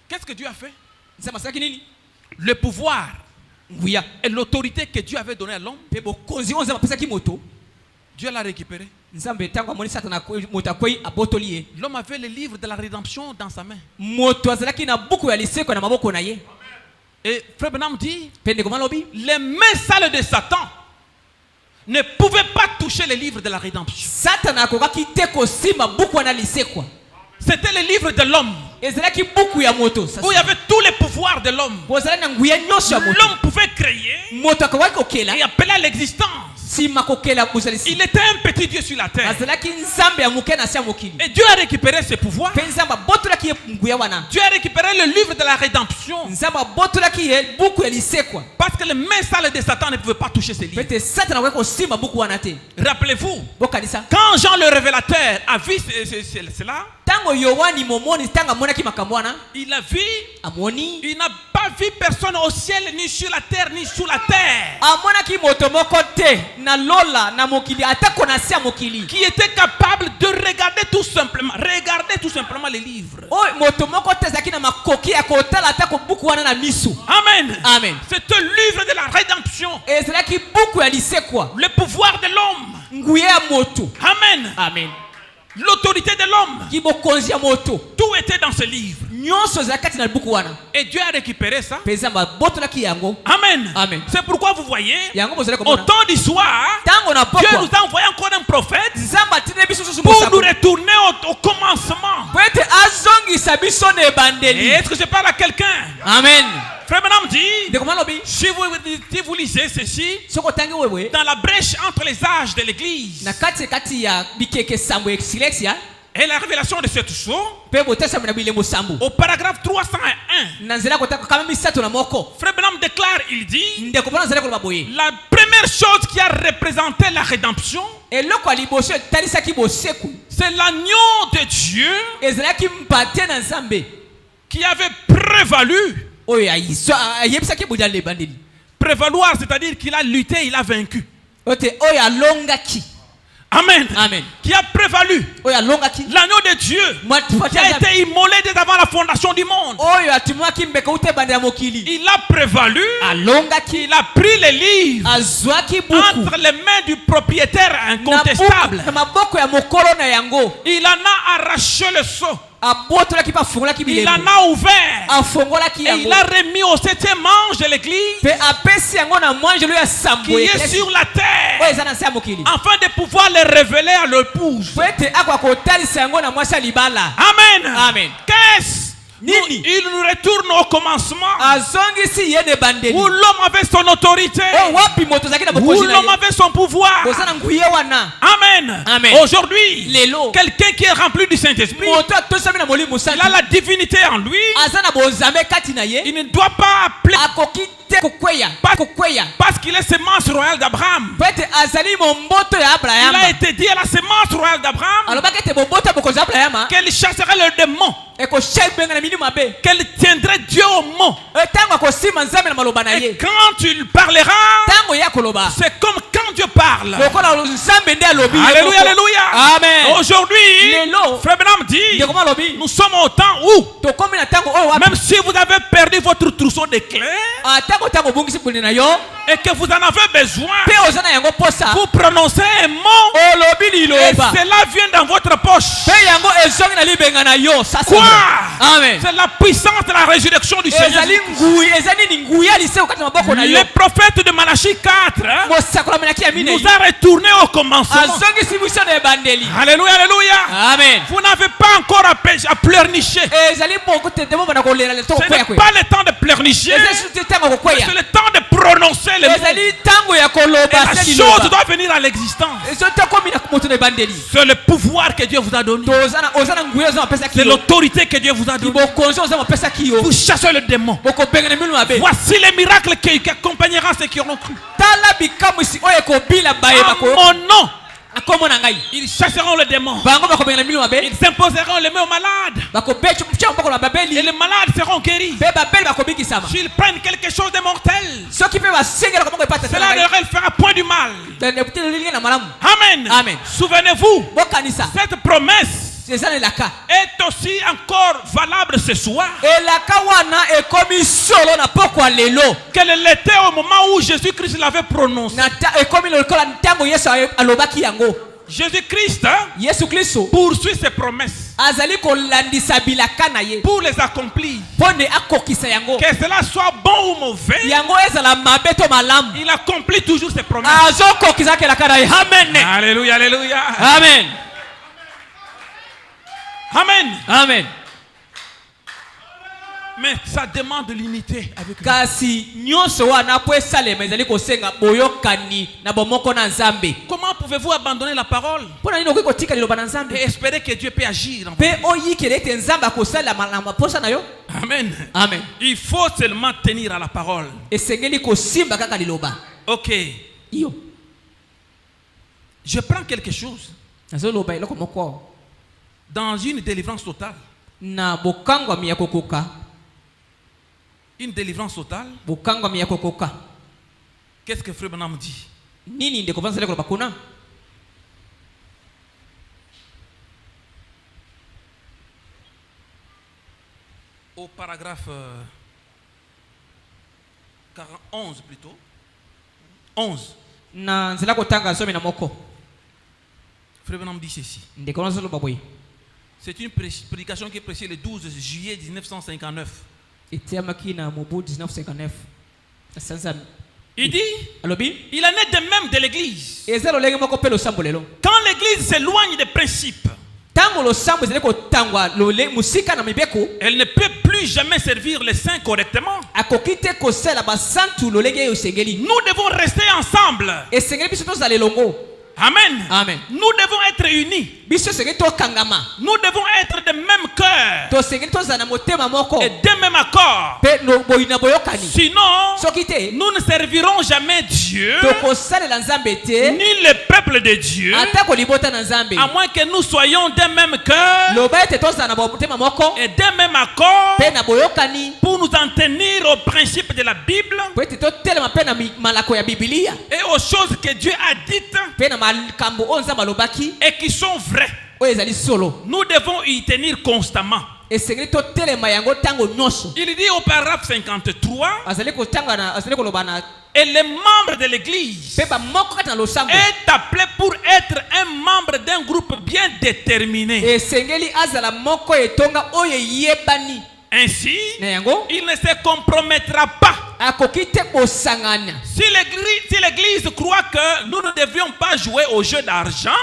qu'est-ce que Dieu a fait? Le pouvoir et l'autorité que Dieu avait donné à l'homme, Dieu l'a récupéré. L'homme avait le livre de la rédemption dans sa main. Et Frère Branham dit, les mains sales de Satan ne pouvaient pas toucher les livres de la rédemption. C'était le livre de l'homme, où il y avait tous les pouvoirs de l'homme. L'homme pouvait créer et appeler à l'existence. Il était un petit Dieu sur la terre. Et Dieu a récupéré ses pouvoirs. Dieu a récupéré le livre de la rédemption. Parce que les mains sales de Satan ne pouvaient pas toucher ces livres. Rappelez-vous, quand Jean le révélateur a vu cela, il a vu, il n'a pas vu personne au ciel, ni sur la terre, ni sous la terre, qui était capable de regarder tout simplement les livres. Amen. Amen. C'est un livre de la rédemption. Le pouvoir de l'homme. Amen. Amen. L'autorité de l'homme. Tout était dans ce livre. Et Dieu a récupéré ça. Amen. Amen. C'est pourquoi vous voyez, au temps d'histoire, Dieu nous a envoyé encore un prophète pour nous retourner au commencement. Et est-ce que je parle à quelqu'un? Amen. Frère Branham dit, si vous lisez ceci, dans la brèche entre les âges de l'église et la révélation de cette chose, au paragraphe 301, Frère Branham déclare, il dit, la première chose qui a représenté la rédemption, c'est l'agneau de Dieu qui avait prévalu. Prévaloir, c'est-à-dire qu'il a lutté, il a vaincu. Amen. Amen. Qui a prévalu. L'agneau de Dieu qui a été immolé dès avant la fondation du monde. Il a prévalu. Il a pris les livres entre les mains du propriétaire incontestable. Il en a arraché le sceau. Il en a ouvert. Et il a remis au 7e ange de l'église qui est sur la terre afin de pouvoir les révéler à l'épouse. Amen. Amen. Qu'est-ce? Il nous retourne au commencement où l'homme avait son autorité, où l'homme avait son pouvoir. Amen. Amen. Aujourd'hui, quelqu'un qui est rempli du Saint-Esprit, il a la divinité en lui. Il ne doit pas appeler parce qu'il est semence royale d'Abraham. Il a été dit à la semence royale d'Abraham qu'elle chasserait le démon, qu'elle tiendrait Dieu au mot. Et quand tu parleras, c'est comme quand Dieu parle. Alléluia, alléluia. Amen. Aujourd'hui, Frère Branham dit, nous sommes au temps où, même si vous avez perdu votre trousseau de clés et que vous en avez besoin, vous prononcez un mot et cela vient dans votre poche. Quoi? Amen. C'est la puissance de la résurrection du Seigneur. Le prophète de Malachie 4 nous a retourné au commencement. Alléluia, alléluia. Amen. Vous n'avez pas encore à pleurnicher. Ce n'est pas le temps de pleurnicher. C'est le temps de prononcer les mots. Et la chose doit venir à l'existence. C'est le pouvoir que Dieu vous a donné. C'est l'autorité que Dieu vous a donnée. Vous chassez le démon. Voici les miracles qui accompagneront ceux qui auront cru. En mon nom, ils chasseront le démon. Ils imposeront les mains aux malades. Et les malades seront guéris. S'ils prennent quelque chose de mortel, cela leur fera point du mal. Amen. Amen. Souvenez-vous, cette promesse est aussi encore valable ce soir qu'elle l'était au moment où Jésus-Christ l'avait prononcé. Jésus-Christ poursuit ses promesses pour les accomplir. Que cela soit bon ou mauvais, il accomplit toujours ses promesses. Alléluia, alléluia. Amen. Amen. Amen. Mais ça demande l'unité avec lui. Comment pouvez-vous abandonner la parole et espérer que Dieu peut agir en vous? Amen. Amen. Il faut seulement tenir à la parole. Ok. Je prends quelque chose dans une délivrance totale. Une délivrance totale. Qu'est-ce que Frère Branham dit? Au paragraphe 11 plutôt. 11. Frère Branham dit ceci. C'est une prédication qui est prêchée le 12 juillet 1959. Il dit, il en est de même de l'église. Quand l'église s'éloigne des principes, elle ne peut plus jamais servir les saints correctement. Nous devons rester ensemble. Amen. Amen. Nous devons être unis. Nous devons être de même cœur et de même accord. Sinon, nous ne servirons jamais Dieu ni le peuple de Dieu, à moins que nous soyons de même cœur et de même accord pour nous en tenir aux principes de la Bible et aux choses que Dieu a dites et qui sont vrais. Nous devons y tenir constamment. Il dit au paragraphe 53, et les membres de l'église est appelé pour être un membre d'un groupe bien déterminé. Ainsi, il ne se compromettra pas. Si l'église croit que nous ne devrions pas jouer au jeu d'argent,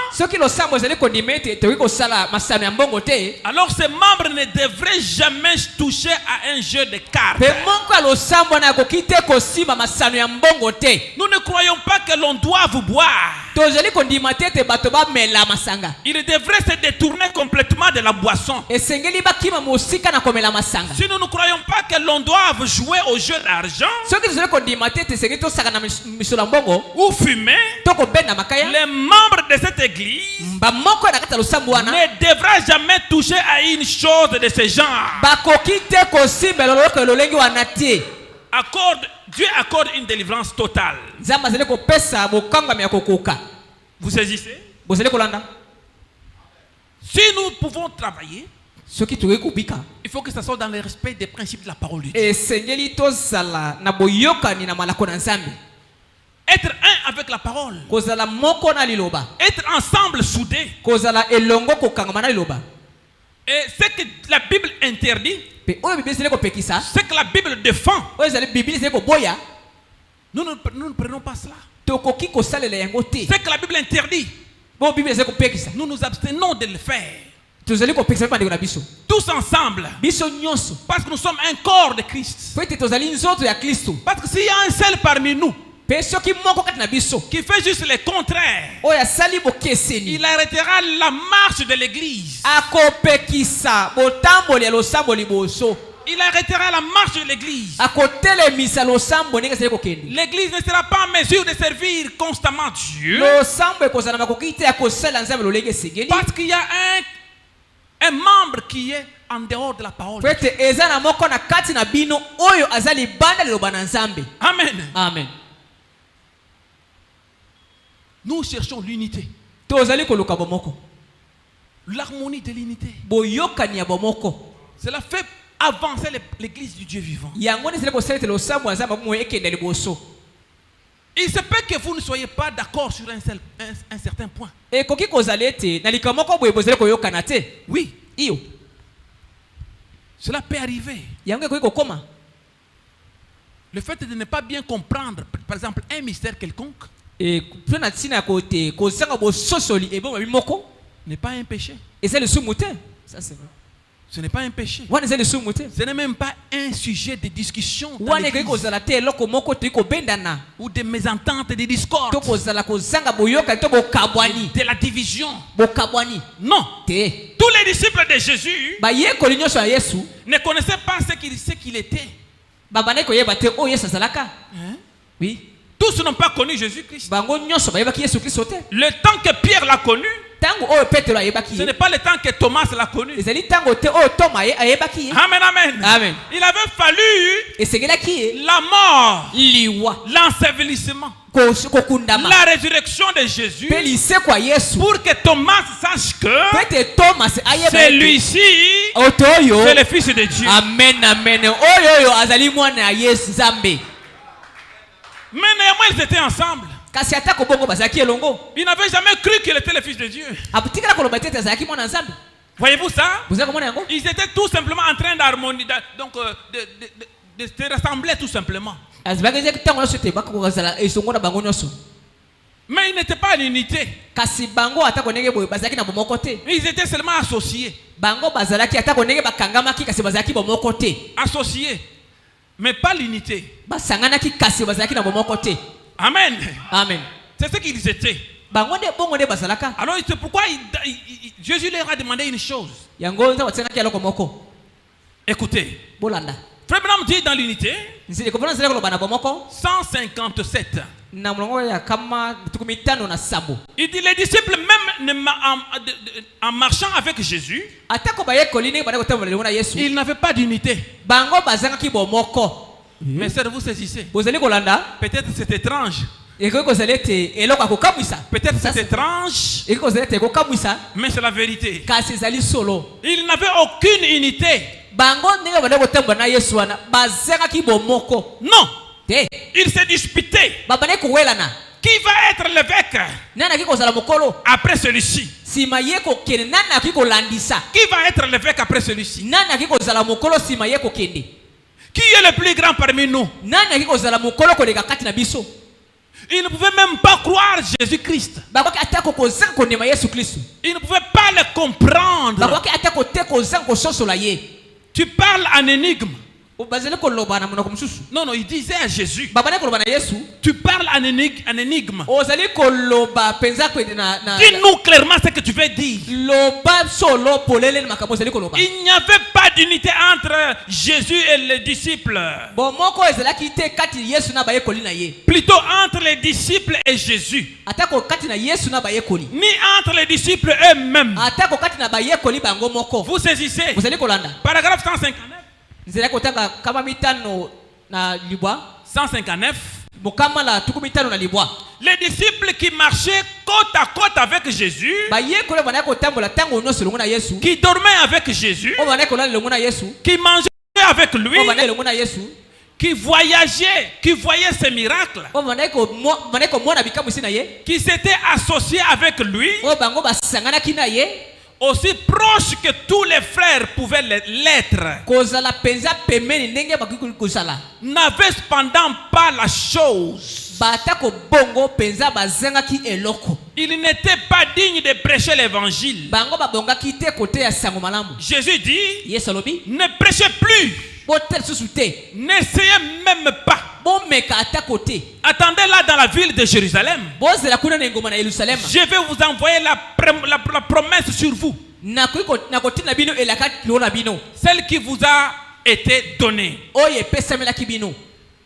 alors ces membres ne devraient jamais toucher à un jeu de cartes. Nous ne croyons pas que l'on doive boire. Il devrait se détourner complètement de la boisson. Si nous ne croyons pas que l'on doive jouer au jeu d'argent ou fumer, les membres de cette église ne devraient jamais toucher à une chose de ce genre. Dieu accorde une délivrance totale. Vous saisissez? Si nous pouvons travailler, il faut que ça soit dans le respect des principes de la parole de Dieu. Être un avec la parole. Être ensemble soudés. Et ce que la Bible interdit, ce que la Bible défend, nous ne prenons pas cela. Ce que la Bible interdit, nous nous abstenons de le faire. Tous ensemble, parce que nous sommes un corps de Christ. Parce que s'il y a un seul parmi nous qui fait juste le contraire, il arrêtera la marche de l'église. Il arrêtera la marche de l'église. L'église ne sera pas en mesure de servir constamment Dieu, parce qu'il y a un membre qui est en dehors de la parole. Amen. Amen. Nous cherchons l'unité. L'harmonie de l'unité. Cela fait avancer l'église du Dieu vivant. Il se peut que vous ne soyez pas d'accord sur un certain point. Oui. Cela peut arriver. Le fait de ne pas bien comprendre, par exemple, un mystère quelconque, n'est pas un péché. Ça, c'est vrai. Ce n'est pas un péché. Ce n'est même pas un sujet de discussion dans l'église, ou de mésentente, de discorde, de la division. Non. Tous les disciples de Jésus ne connaissaient pas ce qu'il était. Oui. Tous n'ont pas connu Jésus-Christ. Le temps que Pierre l'a connu, ce n'est pas le temps que Thomas l'a connu. Amen, amen. Amen. Il avait fallu la mort, l'ensevelissement, la résurrection de Jésus pour que Thomas sache que celui-ci, c'est le Fils de Dieu. Amen, amen. Mais néanmoins, ils étaient ensemble. Ils n'avaient jamais cru qu'il était le Fils de Dieu. Voyez-vous ça? Ils étaient tout simplement en train d'harmoniser, donc de se rassembler tout simplement. Mais ils n'étaient pas en unité. Ils étaient seulement associés. Associés, mais pas l'unité. Amen. Amen. C'est ce qu'ils étaient. Alors c'est pourquoi Jésus leur a demandé une chose. Écoutez. Frère Branham dit dans l'unité 157. Il dit les disciples même en marchant avec Jésus, ils n'avaient pas d'unité. Mais ça vous saisissez. Peut-être c'est étrange. Peut-être c'est étrange, mais c'est la vérité. Ils n'avaient aucune unité. Non. Ils se disputaient. Qui va être l'évêque après celui-ci? Qui va être l'évêque après celui-ci? Qui est le plus grand parmi nous? Ils ne pouvaient même pas croire Jésus-Christ. Ils ne pouvaient pas le comprendre. Tu parles en énigme. Non, non, il disait à Jésus, tu parles en énigme. Dis-nous clairement ce que tu veux dire. Il n'y avait pas d'unité entre Jésus et les disciples. Plutôt entre les disciples et Jésus. Ni entre les disciples eux-mêmes. Vous saisissez? Paragraphe 159. 159. Les disciples qui marchaient côte à côte avec Jésus, qui dormaient avec Jésus, qui mangeaient avec lui, qui voyageaient, qui voyaient ses miracles, qui s'étaient associés avec lui, aussi proche que tous les frères pouvaient l'être, n'avaient cependant pas la chose. Il n'était pas digne de prêcher l'évangile. Jésus dit, ne prêchez plus. N'essayez même pas. Attendez là dans la ville de Jérusalem. Je vais vous envoyer la promesse sur vous. Celle qui vous a été donnée.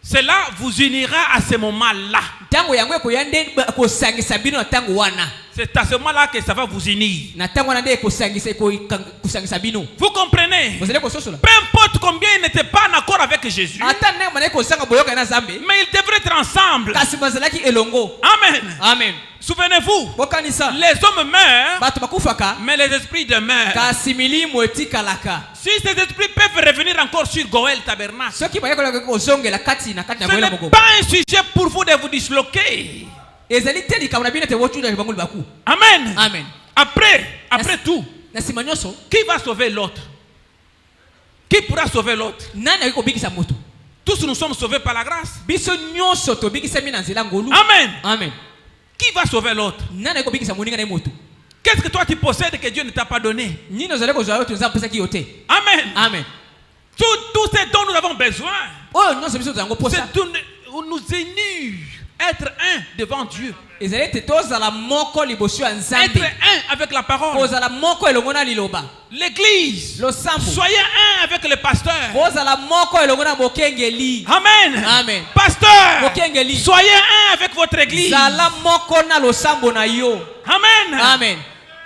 Cela vous unira à ce moment-là. C'est à ce moment-là que ça va vous unir. Vous comprenez? Peu importe combien ils n'étaient pas en accord avec Jésus, mais ils devraient être ensemble. Amen. Amen. Souvenez-vous, les hommes meurent, mais les esprits demeurent. Si ces esprits peuvent revenir encore sur Goël Tabernacle, ce n'est pas un sujet pour vous de vous disloquer. Amen. Amen. Après tout, qui va sauver l'autre? Qui pourra sauver l'autre? Tous nous sommes sauvés par la grâce. Amen. Amen. Qui va sauver l'autre? Qu'est-ce que toi tu possèdes que Dieu ne t'a pas donné? Amen. Amen. Tout ce dont nous avons besoin, c'est de nous unir, être un devant Dieu. Être un avec la parole. L'église. Soyez un avec le pasteur. Amen. Amen. Pasteur. Soyez un avec votre église. Amen. Amen.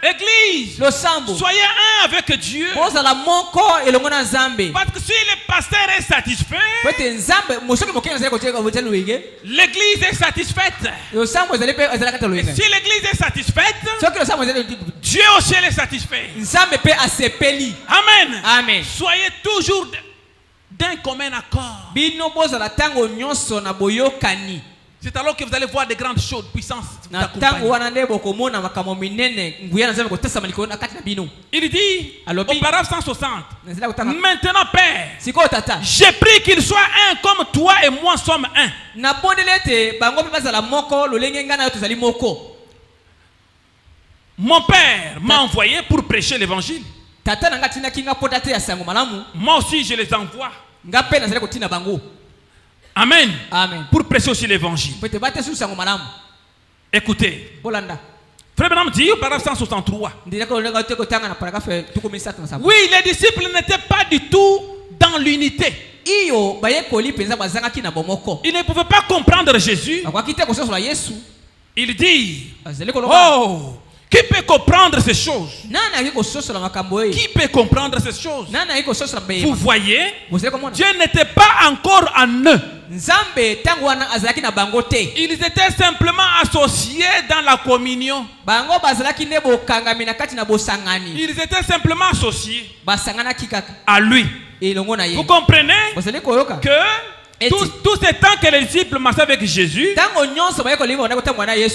Église, soyez un avec Dieu. Parce que si le pasteur est satisfait, l'église est satisfaite. Et si l'église est satisfaite, Dieu aussi est satisfait. Amen. Amen. Soyez toujours d'un commun accord. C'est alors que vous allez voir des grandes choses, puissances. Il dit au paragraphe 160, maintenant Père, j'ai pris qu'ils soient un comme toi et moi sommes un. Mon Père m'a envoyé pour prêcher l'évangile. Moi aussi je les envoie. Amen. Amen. Pour prêcher aussi l'évangile. Écoutez. Frère Branham dit au paragraphe 163. Oui, les disciples n'étaient pas du tout dans l'unité. Ils ne pouvaient pas comprendre Jésus. Il dit, oh, qui peut comprendre ces choses? Qui peut comprendre ces choses? Vous voyez, Dieu n'était pas encore en eux. Ils étaient simplement associés dans la communion. Ils étaient simplement associés à lui. Vous comprenez que tout ce temps que les disciples marchaient avec Jésus,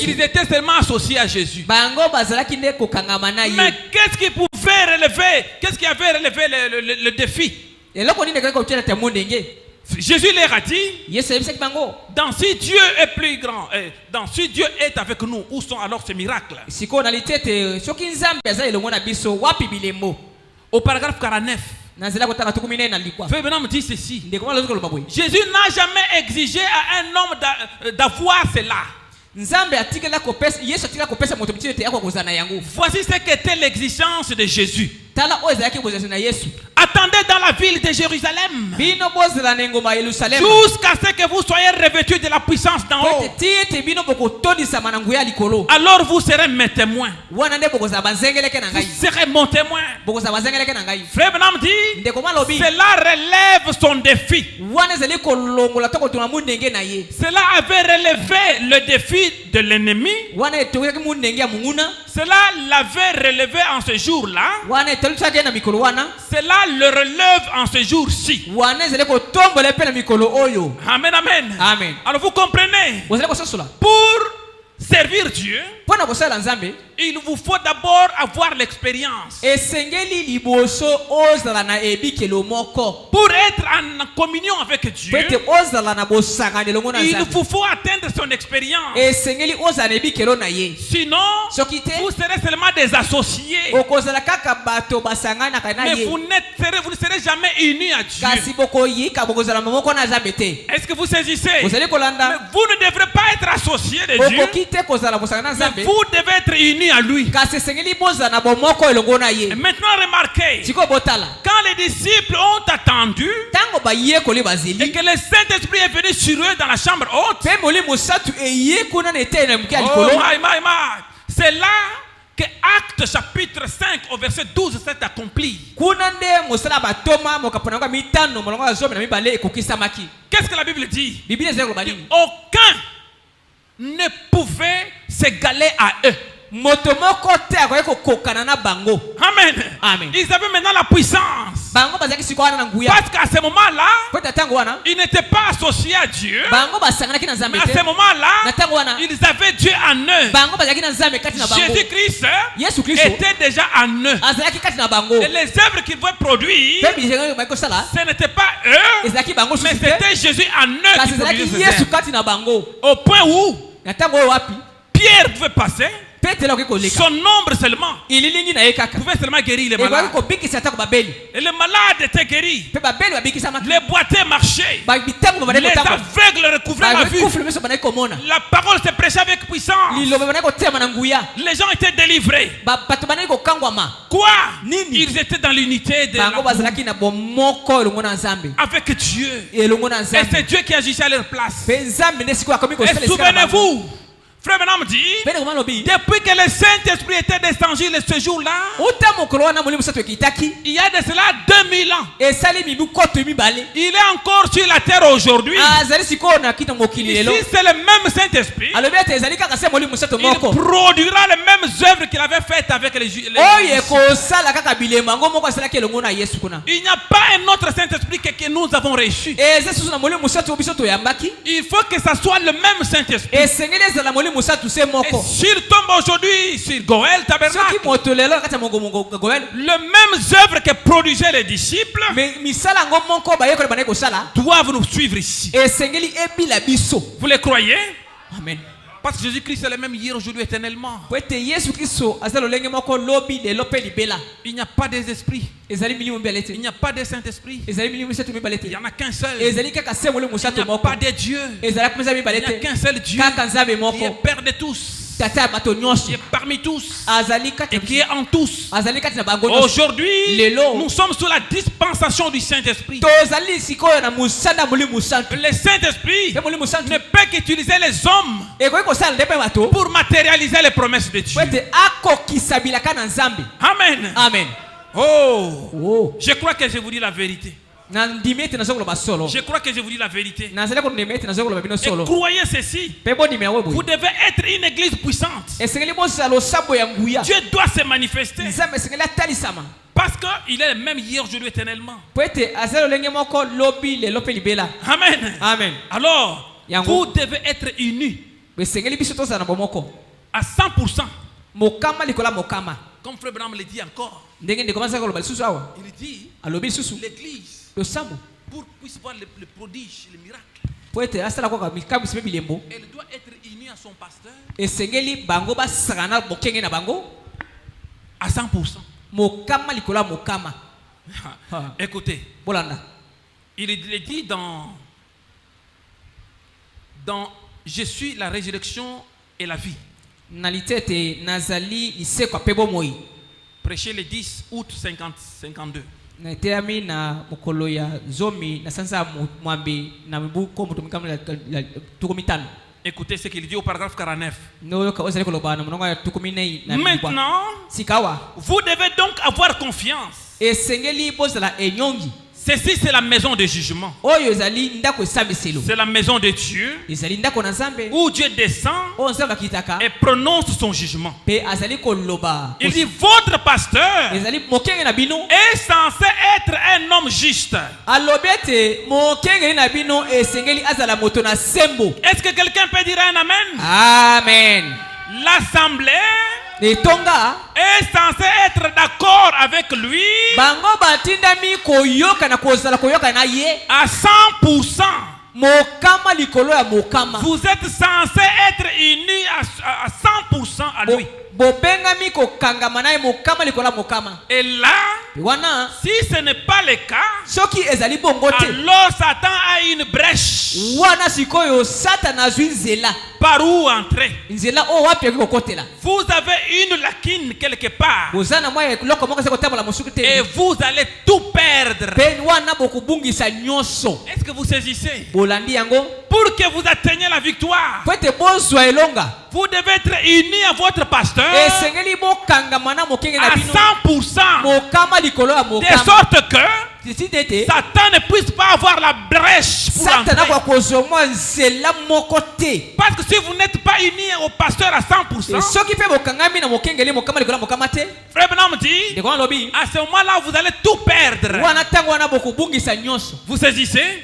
ils étaient seulement associés à Jésus. Mais qu'est-ce qui pouvait relever? Qu'est-ce qui avait relevé le défi? Jésus leur a dit, dans si Dieu est plus grand, dans si Dieu est avec nous, où sont alors ces miracles? Au paragraphe 49, Fébrenam me dit ceci. Jésus n'a jamais exigé à un homme d'avoir cela. Voici ce qu'était l'exigence de Jésus. Attendez dans la ville de Jérusalem jusqu'à ce que vous soyez revêtus de la puissance d'en haut. Alors vous serez mes témoins. Vous serez mon témoin. Frère Branham dit, cela relève son défi. Cela avait relevé le défi de l'ennemi. Cela l'avait relevé en ce jour-là. Cela le relève en ce jour-ci. Amen, amen. Amen. Alors vous comprenez, pour servir Dieu, il vous faut d'abord avoir l'expérience. Pour être en communion avec Dieu, il vous faut atteindre son expérience. Sinon, vous serez seulement des associés. Mais vous ne serez jamais unis à Dieu. Est-ce que vous saisissez? Mais vous ne devrez pas être associés de Dieu. Mais vous devez être unis à lui. Et maintenant remarquez, quand les disciples ont attendu et que le Saint-Esprit est venu sur eux dans la chambre haute, c'est là que Actes chapitre 5 au verset 12 s'est accompli. Qu'est-ce que la Bible dit? Aucun ne pouvait s'égaler à eux. Amen. Amen. Ils avaient maintenant la puissance. Parce qu'à ce moment-là, ils n'étaient pas associés à Dieu. Mais à ce moment-là, ils avaient Dieu en eux. Jésus-Christ était déjà en eux. Et les œuvres qu'ils pouvaient produire, ce n'était pas eux, mais c'était Jésus en eux qui produisait ces œuvres. Au point où Pierre pouvait passer, son ombre seulement pouvait seulement guérir les malades. Et les malades étaient guéris. Les boiteux marchaient. Les aveugles recouvraient la vue. La parole se prêchait avec puissance. Les gens étaient délivrés. Quoi? Ils étaient dans l'unité de avec Dieu. Et c'est Dieu qui agissait à leur place. Et souvenez-vous, Frère Branham dit, depuis que le Saint-Esprit était descendu ce jour-là, il y a de cela 2000 ans. Il est encore sur la terre aujourd'hui. Ici, c'est le même Saint-Esprit. Il produira les mêmes œuvres qu'il avait faites avec les Juifs. Il n'y a pas un autre Saint-Esprit que nous avons reçu. Il faut que ça soit le même Saint-Esprit. Et s'il tombe aujourd'hui sur Goël Tabernacle, le même œuvre que produisaient les disciples doivent nous suivre ici. Vous les croyez? Amen. Parce que Jésus-Christ est le même hier, aujourd'hui, éternellement. Il n'y a pas des esprits. Il n'y a pas de Saint-Esprit. Il n'y en a qu'un seul. Il n'y a pas de Dieu. Il n'y a qu'un seul Dieu qui est Père de tous, qui est parmi tous et qui est en tous. Aujourd'hui, nous sommes sous la dispensation du Saint-Esprit. Le Saint-Esprit ne peut qu'utiliser les hommes pour matérialiser les promesses de Dieu. Amen. Amen. Oh, je crois que je vous dis la vérité. Je crois que je vous dis la vérité. Et croyez ceci. Vous devez être une église puissante. Dieu doit se manifester. Parce qu'il est le même hier, aujourd'hui, éternellement. Amen. Amen. Alors, vous devez être unis à 100%. Comme Frère Branham le dit encore. Il dit l'église, pour puisse voir le prodige, le miracle, elle doit être unie à son pasteur à 100%. Écoutez, il dit dans Je suis la résurrection et la vie. Prêché le 10 août 52. Écoutez ce qu'il dit au paragraphe 49. Maintenant, vous devez donc avoir confiance. Ceci, c'est la maison de jugement. C'est la maison de Dieu où Dieu descend et prononce son jugement. Il dit, votre pasteur est censé être un homme juste. Est-ce que quelqu'un peut dire un amen? Amen. L'assemblée est censé être d'accord avec lui à 100%. Vous êtes censé être unis à 100% à lui. Et là, si ce n'est pas le cas, alors Satan a une brèche. Par où entrer? Vous avez une lacune quelque part. Et vous allez tout perdre. Est-ce que vous saisissez? Pour que vous atteigniez la victoire, vous devez être unis à votre pasteur à 100%. De sorte que Satan ne puisse pas avoir la brèche pour entrer. Parce que si vous n'êtes pas unis au pasteur à 100%, Frère Branham dit, à ce moment-là, vous allez tout perdre. Vous saisissez?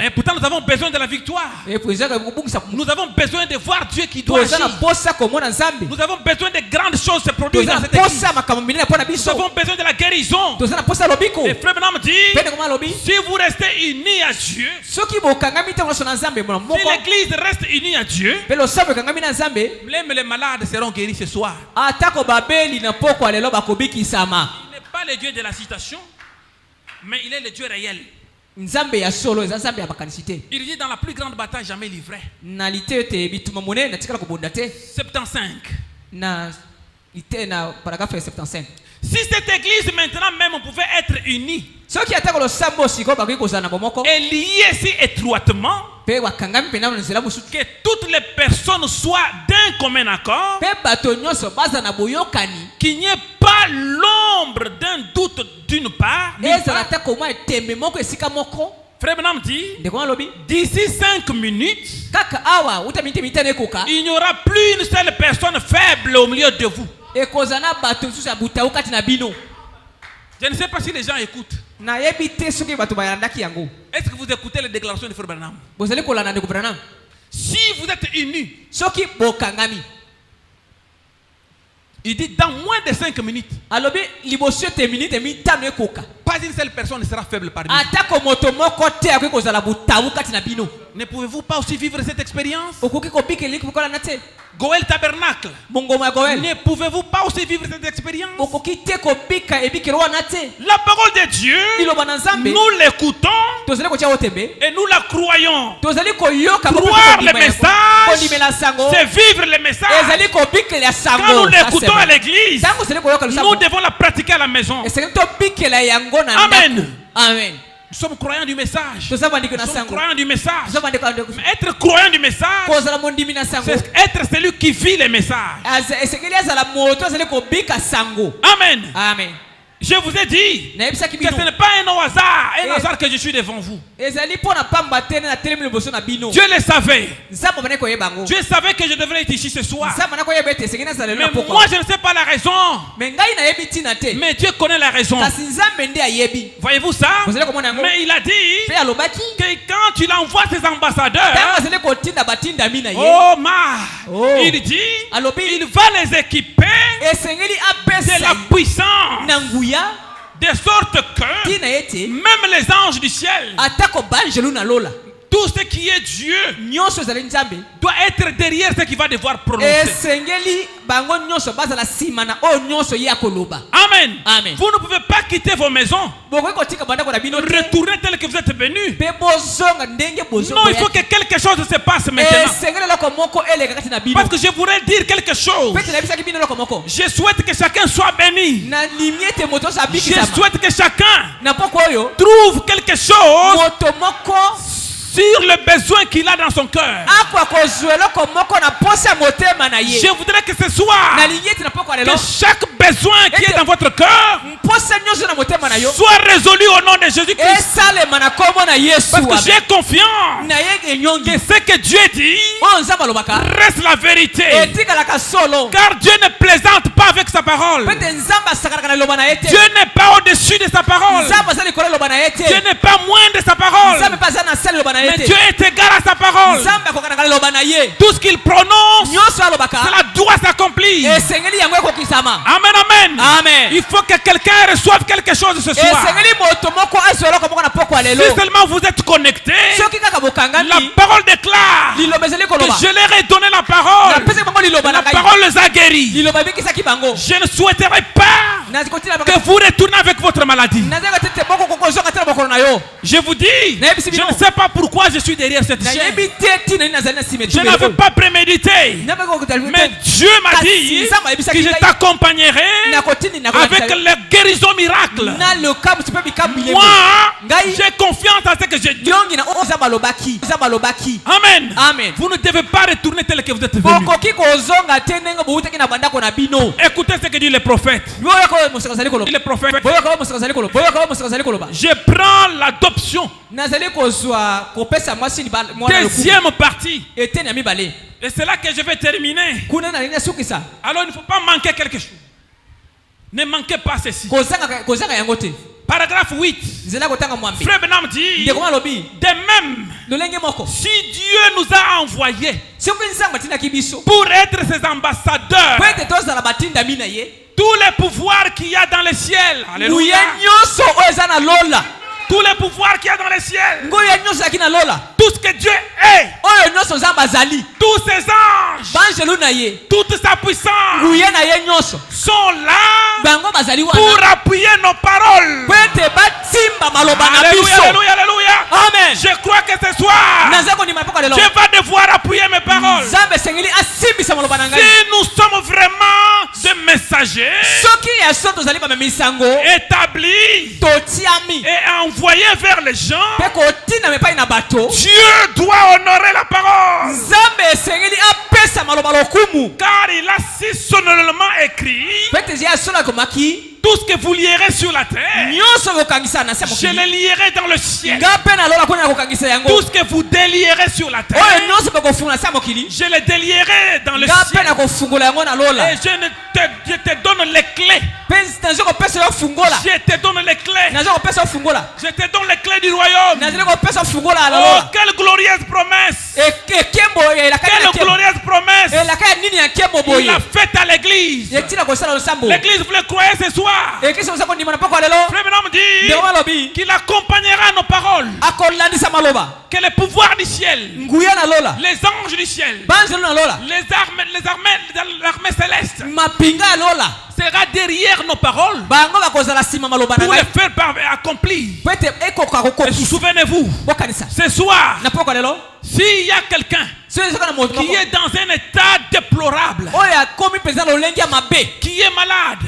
Et pourtant, nous avons besoin de la victoire. Nous avons besoin de voir Dieu qui doit agir. Nous avons besoin de grandes choses se produire dans cette église. Nous avons besoin de la guérison. Et Frère Branham dit, si vous restez unis à Dieu, si l'église reste unie à Dieu, même les malades seront guéris ce soir. Il n'est pas le Dieu de la citation, mais il est le Dieu réel. Il dit dans la plus grande bataille jamais livrée. 75. Si cette église maintenant même pouvait être unie et liée si étroitement que toutes les personnes soient d'un commun accord, qu'il n'y ait pas l'ombre d'un doute d'une part, Frère Branham dit, d'ici 5 minutes, il n'y aura plus une seule personne faible au milieu de vous. Je ne sais pas si les gens écoutent. Est-ce que vous écoutez les déclarations de Frère Branham? Si vous êtes unis, il dit dans moins de 5 minutes, pas une seule personne ne sera faible parmi vous. Ne pouvez-vous pas aussi vivre cette expérience? Goël Tabernacle, ne pouvez-vous pas aussi vivre cette expérience? La parole de Dieu, nous l'écoutons et nous la croyons. Croire le message, c'est vivre le message. Quand nous l'écoutons à l'église, nous devons la pratiquer à la maison. Amen. Amen. Nous sommes croyants du message. Nous sommes croyants du message. Mais être croyant du message, c'est être celui qui vit les messages. Amen. Amen. Amen. Je vous ai dit que ce n'est pas un hasard que je suis devant vous. Dieu le savait. Dieu savait que je devrais être ici ce soir. Mais moi je ne sais pas la raison. Mais Dieu connaît la raison. Voyez-vous ça? Mais il a dit que quand tu l'envoies ses ambassadeurs, il dit il va les équiper de la puissance. De sorte que même les anges du ciel, tout ce qui est Dieu doit être derrière ce qui va devoir prononcer. Amen. Amen. Vous ne pouvez pas quitter vos maisons, retourner tel que vous êtes venus. Non, il faut que quelque chose se passe maintenant. Parce que je voudrais dire quelque chose. Je souhaite que chacun soit béni. Je souhaite que chacun trouve quelque chose sur le besoin qu'il a dans son cœur. Je voudrais que ce soir, que chaque besoin qui est dans votre cœur soit résolu au nom de Jésus-Christ. Parce que j'ai confiance que ce que Dieu dit reste la vérité. Car Dieu ne plaisante pas avec sa parole. Dieu n'est pas au-dessus de sa parole. Dieu n'est pas moins de sa parole. Mais Dieu est égal à sa parole. Tout ce qu'il prononce, cela doit s'accomplir. Amen, amen. Amen. Il faut que quelqu'un reçoive quelque chose ce soir. Si seulement vous êtes connectés, la parole déclare que je leur ai donné la parole. La parole les a guéris. Je ne souhaiterais pas que vous retournez avec votre maladie. Je vous dis, je ne sais pas pourquoi je suis derrière cette chaîne. Je n'avais pas prémédité. Mais Dieu m'a dit que je t'accompagnerai avec le guérison miracle. Moi, j'ai confiance en ce que je dis. Amen. Amen. Vous ne devez pas retourner tel que vous êtes venu. Écoutez ce que dit le prophète. Le prophète. Je prends l'adoption. Deuxième partie. Et c'est là que je vais terminer. Alors il ne faut pas manquer quelque chose. Ne manquez pas ceci. Paragraphe 8. Frère Benham dit, de même, si Dieu nous a envoyés pour être ses ambassadeurs, tous les pouvoirs qu'il y a dans le ciel, alléluia, tous les pouvoirs qu'il y a dans le ciel, tout ce que Dieu est, tous ses anges, toute sa puissance sont là pour appuyer nos paroles. Alléluia, alléluia, alléluia. Amen. Je crois que ce soir, Dieu va devoir appuyer mes paroles. Si nous sommes vraiment des messagers établis et envoyés vers les gens, Dieu doit honorer la parole. Car il a si solennellement écrit, tout ce que vous lierez sur la terre, je le lierai dans le ciel. Tout ce que vous délierez sur la terre, je le délierai dans le ciel. Et je te donne les clés. Je te donne les clés. Je te donne les clés du royaume. Oh, quelle glorieuse promesse. Quelle glorieuse promesse il a faite à l'église. L'église, vous le croyez ce soir? Frère Branham dit qu'il accompagnera nos paroles. Que les pouvoirs du ciel, les anges du ciel, l'armée céleste sera derrière nos paroles pour les faire accomplir. Et souvenez-vous, ce soir, s'il y a quelqu'un qui est dans un état déplorable, qui est malade,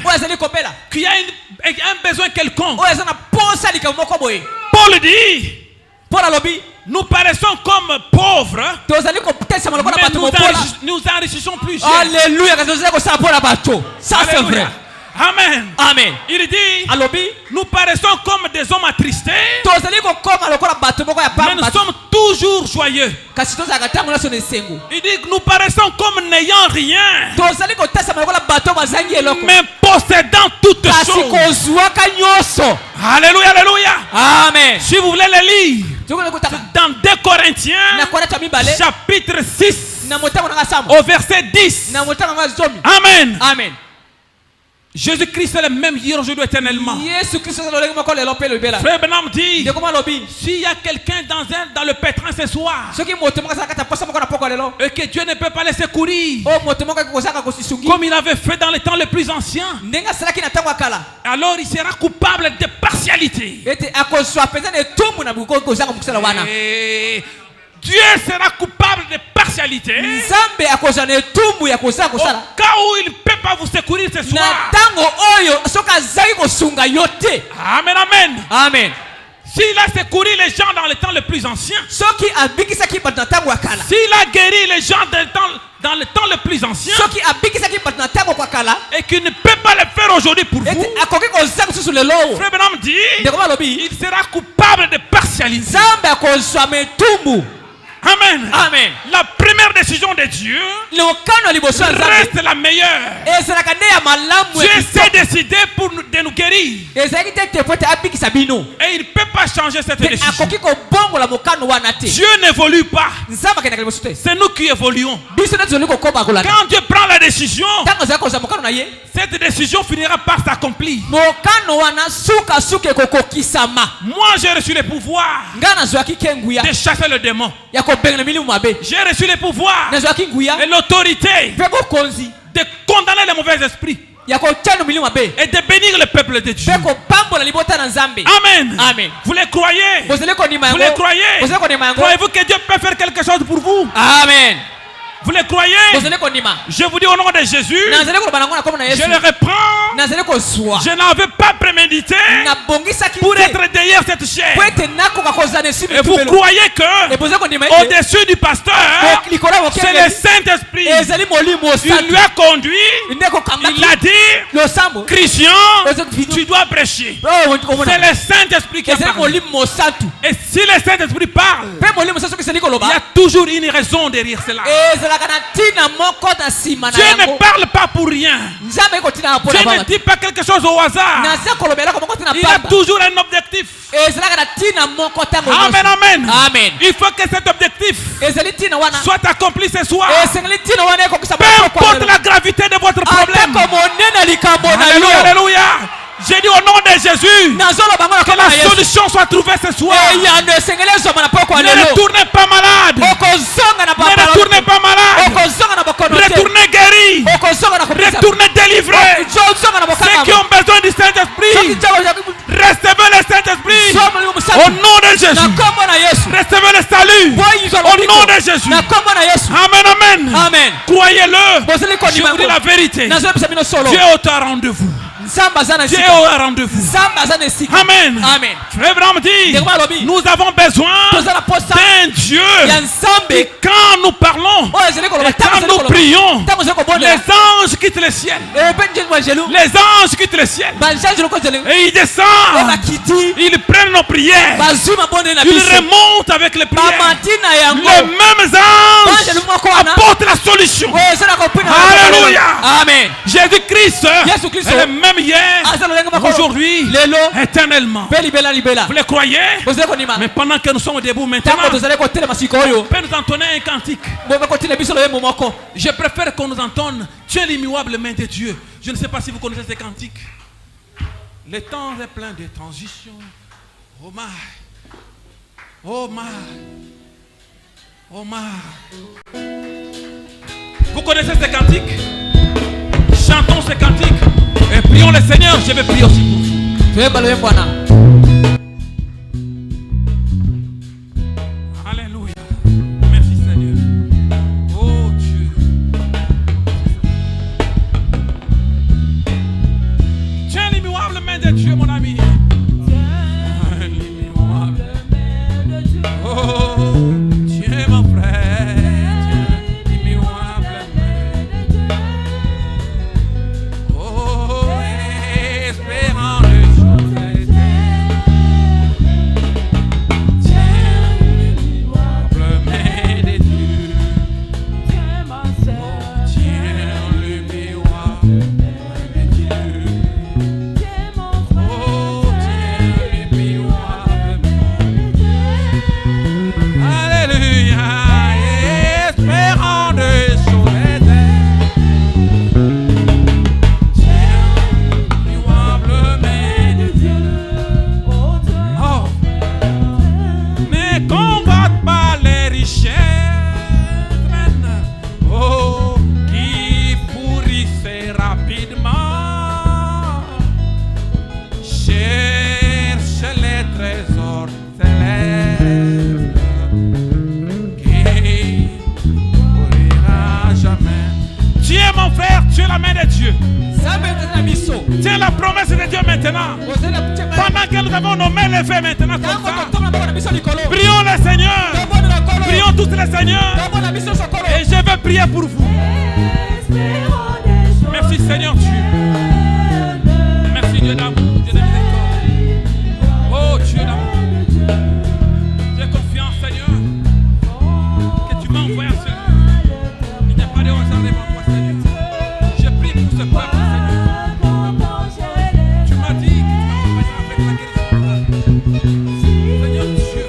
qui a un besoin quelconque, Paul dit, nous paraissons comme pauvres, mais nous enrichissons plusieurs. Alléluia. Ça c'est vrai. Amen. Amen. Il dit, alobi, nous paraissons comme des hommes attristés, mais nous sommes toujours joyeux. Il dit que nous paraissons comme n'ayant rien, mais possédant toutes choses. Alléluia, alléluia. Amen. Si vous voulez les lire, dans 2 Corinthiens, chapitre 6, au verset 10. Amen. Amen. Jésus-Christ est le même hier, aujourd'hui, éternellement. Frère Branham dit, s'il y a quelqu'un dans le pétrin ce soir, et que Dieu ne peut pas laisser courir, comme il avait fait dans les temps les plus anciens, alors il sera coupable de partialité. Dieu sera coupable de partialité. Au cas où il ne peut pas vous secourir ce soir. Amen, amen. Amen. S'il a secouru les gens dans les temps les plus anciens, s'il a guéri les gens dans les temps les plus anciens, et qu'il ne peut pas le faire aujourd'hui pour vous, Frère Branham dit, il sera coupable de partialité. Amen. Amen. La première décision de Dieu reste la meilleure. Dieu s'est décidé de nous guérir. Et il ne peut pas changer cette décision. Dieu n'évolue pas. C'est nous qui évoluons. Quand Dieu prend la décision, cette décision finira par s'accomplir. Moi, j'ai reçu le pouvoir de chasser le démon. J'ai reçu le pouvoir et l'autorité de condamner les mauvais esprits et de bénir le peuple de Dieu. Amen. Amen. Vous les croyez? Vous les croyez? Croyez-vous que Dieu peut faire quelque chose pour vous? Amen. Vous les croyez? Je vous dis au nom de Jésus, je le reprends. Je n'avais pas prémédité pour être derrière cette chair. Et vous croyez que au-dessus du pasteur, c'est le Saint-Esprit. Il lui a conduit. Il a dit, Christian, tu dois prêcher. C'est le Saint-Esprit qui a parlé. Et si le Saint-Esprit parle, il y a toujours une raison derrière cela. Dieu ne parle pas pour rien. Dieu ne dit pas quelque chose au hasard. Il a toujours un objectif. Amen, amen. Amen. Il faut que cet objectif soit accompli ce soir. Peu importe la gravité de votre problème. Alléluia, alléluia. J'ai dit au nom de Jésus que la solution soit trouvée ce soir. Ne retournez pas malade. Ne retournez pas malade. Retournez guéri. Retournez délivré. Ceux qui ont besoin du Saint-Esprit, recevez le Saint-Esprit au nom de Jésus. Recevez le salut au nom de Jésus. Amen, amen. Croyez-le. Je vous dis la vérité. Dieu est au rendez-vous. Dieu est au rendez-vous. Amen. Amen. Frère Abraham dit, nous avons besoin d'un Dieu qui, quand nous parlons, et quand nous prions, les anges quittent le ciel. Les anges quittent le ciel. Et ils descendent. Ils prennent nos prières. Ils remontent avec les prières. Les mêmes anges apportent la solution. Alléluia. Amen. Jésus-Christ est le même hier, aujourd'hui, éternellement. Vous les croyez? Mais pendant que nous sommes debout maintenant, on peut nous entonner un cantique. Je préfère qu'on nous entonne Tu es l'immuable main de Dieu. Je ne sais pas si vous connaissez ces cantiques. Le temps est plein de transitions. Oh my. Oh my. Oh my. Vous connaissez ces cantiques? Chantons ces cantiques et prions le Seigneur. Je vais prier aussi pour vous. Alléluia. Merci Seigneur. Oh Dieu. Tu es l'immuable main de Dieu, mon ami. L'immuable main de Dieu. Oh Dieu, mon frère. L'immuable main de Dieu. Oh yeah. grâce de Dieu maintenant. Pendant que nous avons nos mains levées maintenant comme ça, prions le Seigneur. Prions tous les Seigneurs. Et je vais prier pour vous. Merci Seigneur Dieu. Merci Dieu d'amour, Dieu de miséricorde. Oh Dieu d'amour. J'ai confiance Seigneur que tu m'as envoyé à celui. Il n'y a pas de hasard devant toi Seigneur. Je prie pour ce peuple Seigneur. Tu m'as dit que tu m'accompagneras avec la guérison. Seigneur Dieu.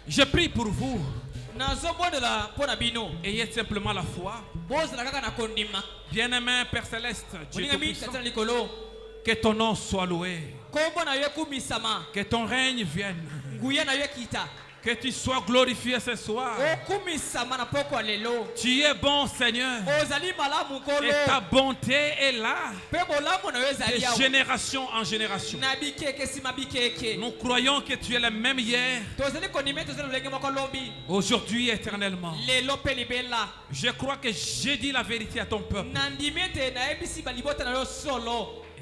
Je prie pour vous. Ayez simplement la foi. Bien-aimé Père Céleste, Dieu Tout-Puissant, que ton nom soit loué. Que ton règne vienne. Que tu sois glorifié ce soir. Tu es bon Seigneur. Et ta bonté est là. De génération en génération. Nous croyons que tu es le même hier. Aujourd'hui éternellement. Je crois que j'ai dit la vérité à ton peuple.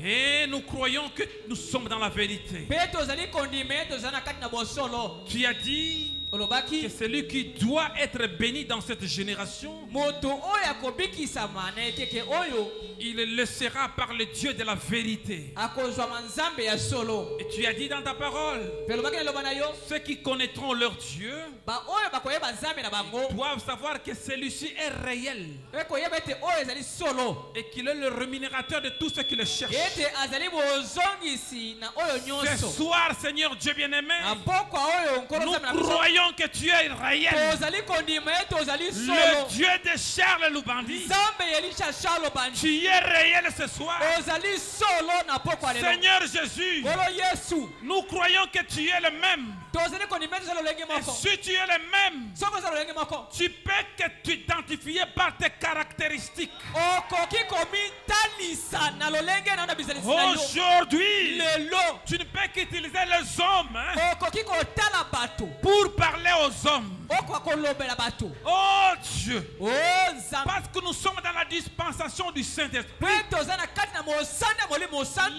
Et nous croyons que nous sommes dans la vérité. Tu as dit que celui qui doit être béni dans cette génération, il le sera par le Dieu de la vérité. Et tu as dit dans ta parole, ceux qui connaîtront leur Dieu doivent savoir que celui-ci est réel et qu'il est le rémunérateur de tous ceux qui le cherchent. Ce soir, Seigneur Dieu bien-aimé, nous croyons que tu es réel. Le Dieu de Charles Lubandi, tu es réel ce soir. Seigneur Jésus, nous croyons que tu es le même. Et si tu es le même, tu peux t'identifier par tes caractéristiques. Aujourd'hui, tu ne peux qu'utiliser les hommes pour parler aux hommes. Oh Dieu, parce que nous sommes dans la dispensation du Saint-Esprit.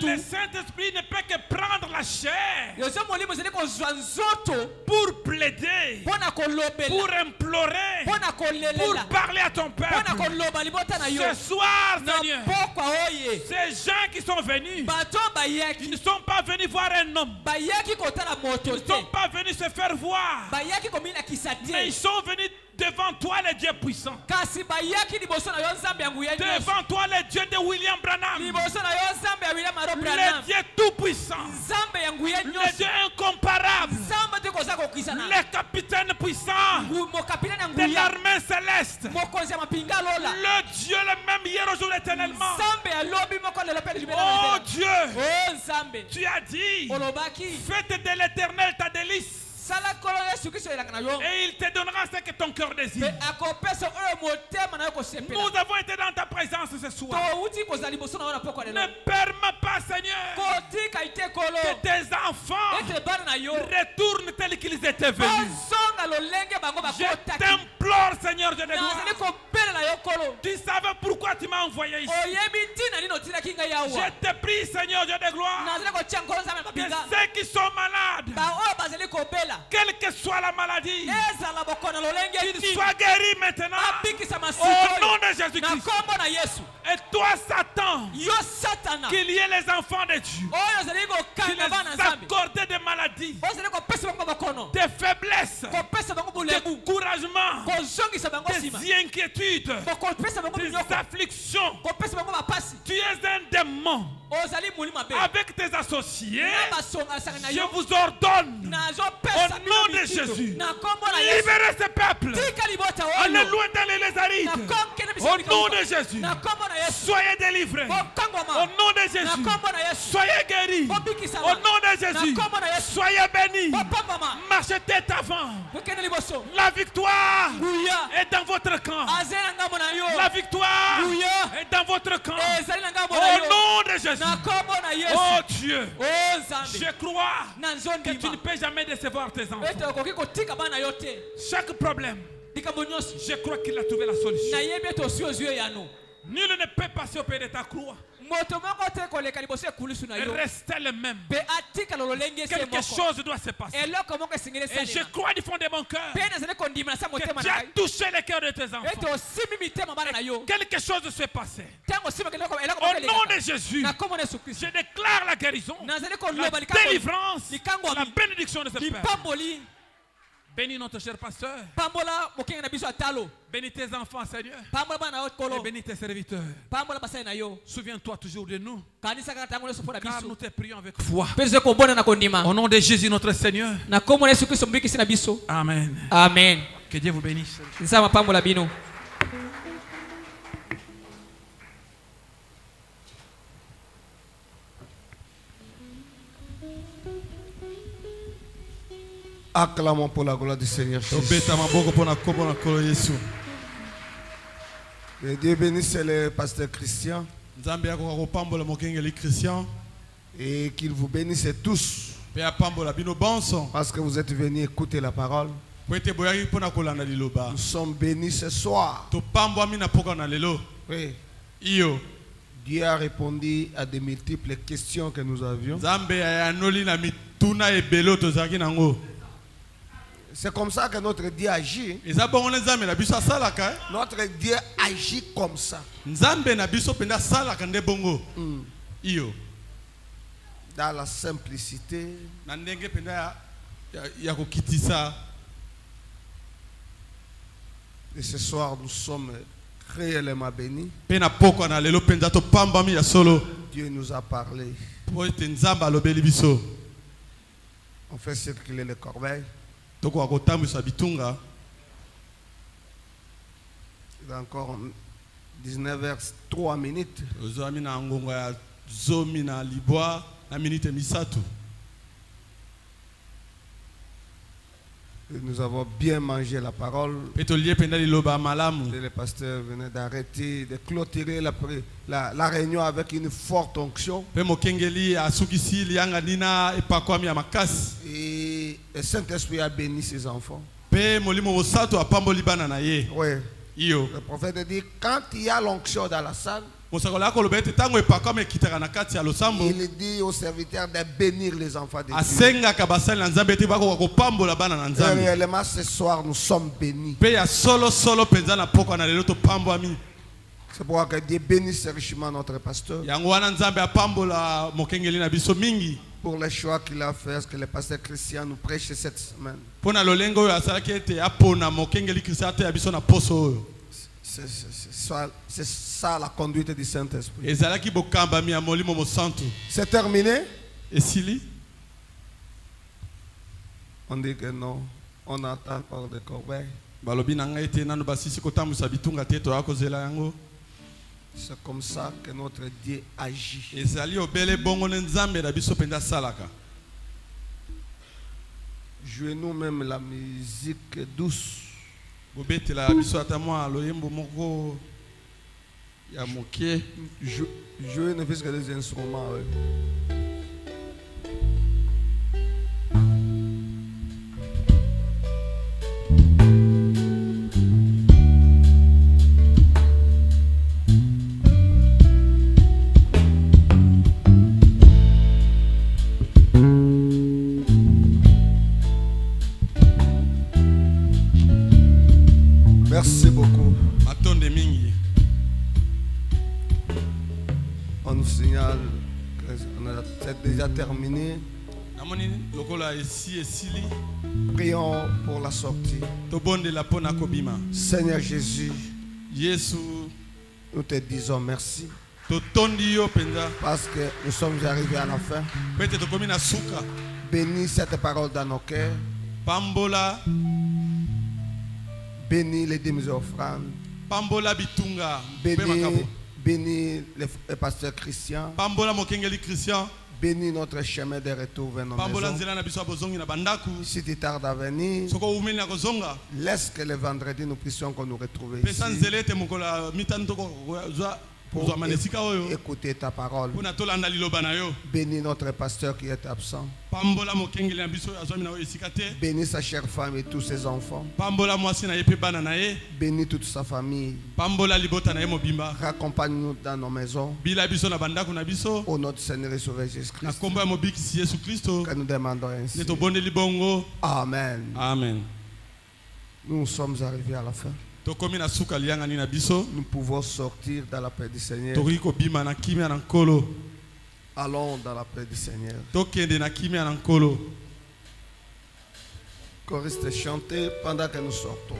Le Saint-Esprit ne peut que prendre la chair pour plaider, pour implorer, pour parler à ton peuple. Ce soir, Seigneur, ces gens qui sont venus, ils ne sont pas venus voir un homme, ils ne sont pas venus se faire voir, mais ils sont venus devant toi, le Dieu puissant. Devant toi, le Dieu de William Branham. Le Dieu tout puissant. Le Dieu incomparable. Le capitaine puissant de l'armée céleste. Le Dieu le même hier, aujourd'hui, éternellement. Oh Dieu, tu as dit, faites de l'Éternel ta délice. Et il te donnera ce que ton cœur désire. Nous avons été dans ta présence ce soir. Ne permets pas, Seigneur, que tes enfants retournent tels qu'ils étaient venus. Je t'implore, Seigneur, je te gloire. Tu savais pourquoi tu m'as envoyé ici. Je te prie, Seigneur, je te gloire, que ceux qui sont malades, quelle que soit la maladie, qu'ils soient guéris maintenant au nom de Jésus-Christ. Et toi, Satan, qu'il y ait les enfants de Dieu, qu'il les accorde des maladies, des faiblesses, des découragements, des inquiétudes, des afflictions. Tu es un démon. Avec tes associés, je vous ordonne au nom de Jésus, libérez ce peuple. Allez loin dans les arides. Au nom de Jésus, soyez délivrés. Au nom de Jésus, soyez guéris. Au nom de Jésus, soyez bénis. Marchez tête avant. La victoire est dans votre camp. La victoire est dans votre camp. Au nom de Jésus. Oh Dieu, je crois que tu ne peux jamais décevoir tes enfants. Chaque problème, je crois qu'il a trouvé la solution. Nul ne peut passer au pied de ta croix. Restez le même. Quelque chose doit se passer. Et je crois du fond de mon cœur que tu as touché le cœur de tes enfants. Quelque chose s'est passé. Au nom de Jésus, je déclare la guérison, la délivrance, la bénédiction de ce Père. Bénis notre cher pasteur. Bénis tes enfants, Seigneur. Et bénis tes serviteurs. Souviens-toi toujours de nous. Car nous te prions avec foi. Au nom de Jésus notre Seigneur. Amen. Amen. Que Dieu vous bénisse. Acclamons pour la gloire du Seigneur Jésus. Que Dieu bénisse le pasteur Christian. Et qu'il vous bénisse tous. Parce que vous êtes venus écouter la parole. Nous sommes bénis ce soir. Oui. Dieu a répondu à de multiples questions que nous avions. C'est comme ça que notre Dieu agit. Notre Dieu agit comme ça. Dans la simplicité. Et ce soir, nous sommes réellement bénis. Dieu nous a parlé. On fait circuler les corbeilles. Il y a encore 19h03 minutes. Et nous avons bien mangé la parole. Et le pasteur venait d'arrêter, de clôturer la réunion avec une forte onction. Et le Saint-Esprit a béni ses enfants. Oui. Le prophète dit, quand il y a l'onction dans la salle, il dit aux serviteurs de bénir les enfants de Dieu. Et réellement ce soir nous sommes bénis. C'est pourquoi que Dieu bénisse richement notre pasteur. Pour les choix qu'il a fait, est-ce que le pasteur Christian nous prêche cette semaine. C'est ça la conduite du Saint-Esprit. C'est terminé. On dit que non. On attend encore des corbeilles. C'est comme ça que notre Dieu agit. Jouez-nous même la musique douce. Jouez ne fût-ce que des instruments. Merci beaucoup. On nous signale qu'on a déjà terminé. Prions pour la sortie. Seigneur Jésus, nous te disons merci. Parce que nous sommes arrivés à la fin. Bénis cette parole dans nos cœurs. Bénis les dîmes et offrandes. Bénis le pasteur Christian. Bénis notre chemin de retour vers nos maisons. Si tu tardes à venir, laisse que le vendredi nous puissions nous retrouver ici pour écouter ta parole. Bénis notre pasteur qui est absent. Bénis sa chère femme et tous ses enfants. Bénis toute sa famille. Raccompagne-nous dans nos maisons. Au nom du Seigneur et Sauveur Jésus-Christ, que nous demandons ainsi. Amen. Amen. Nous sommes arrivés à la fin. Nous pouvons sortir dans la paix du Seigneur. Allons dans la paix du Seigneur. Choriste, chanter pendant que nous sortons.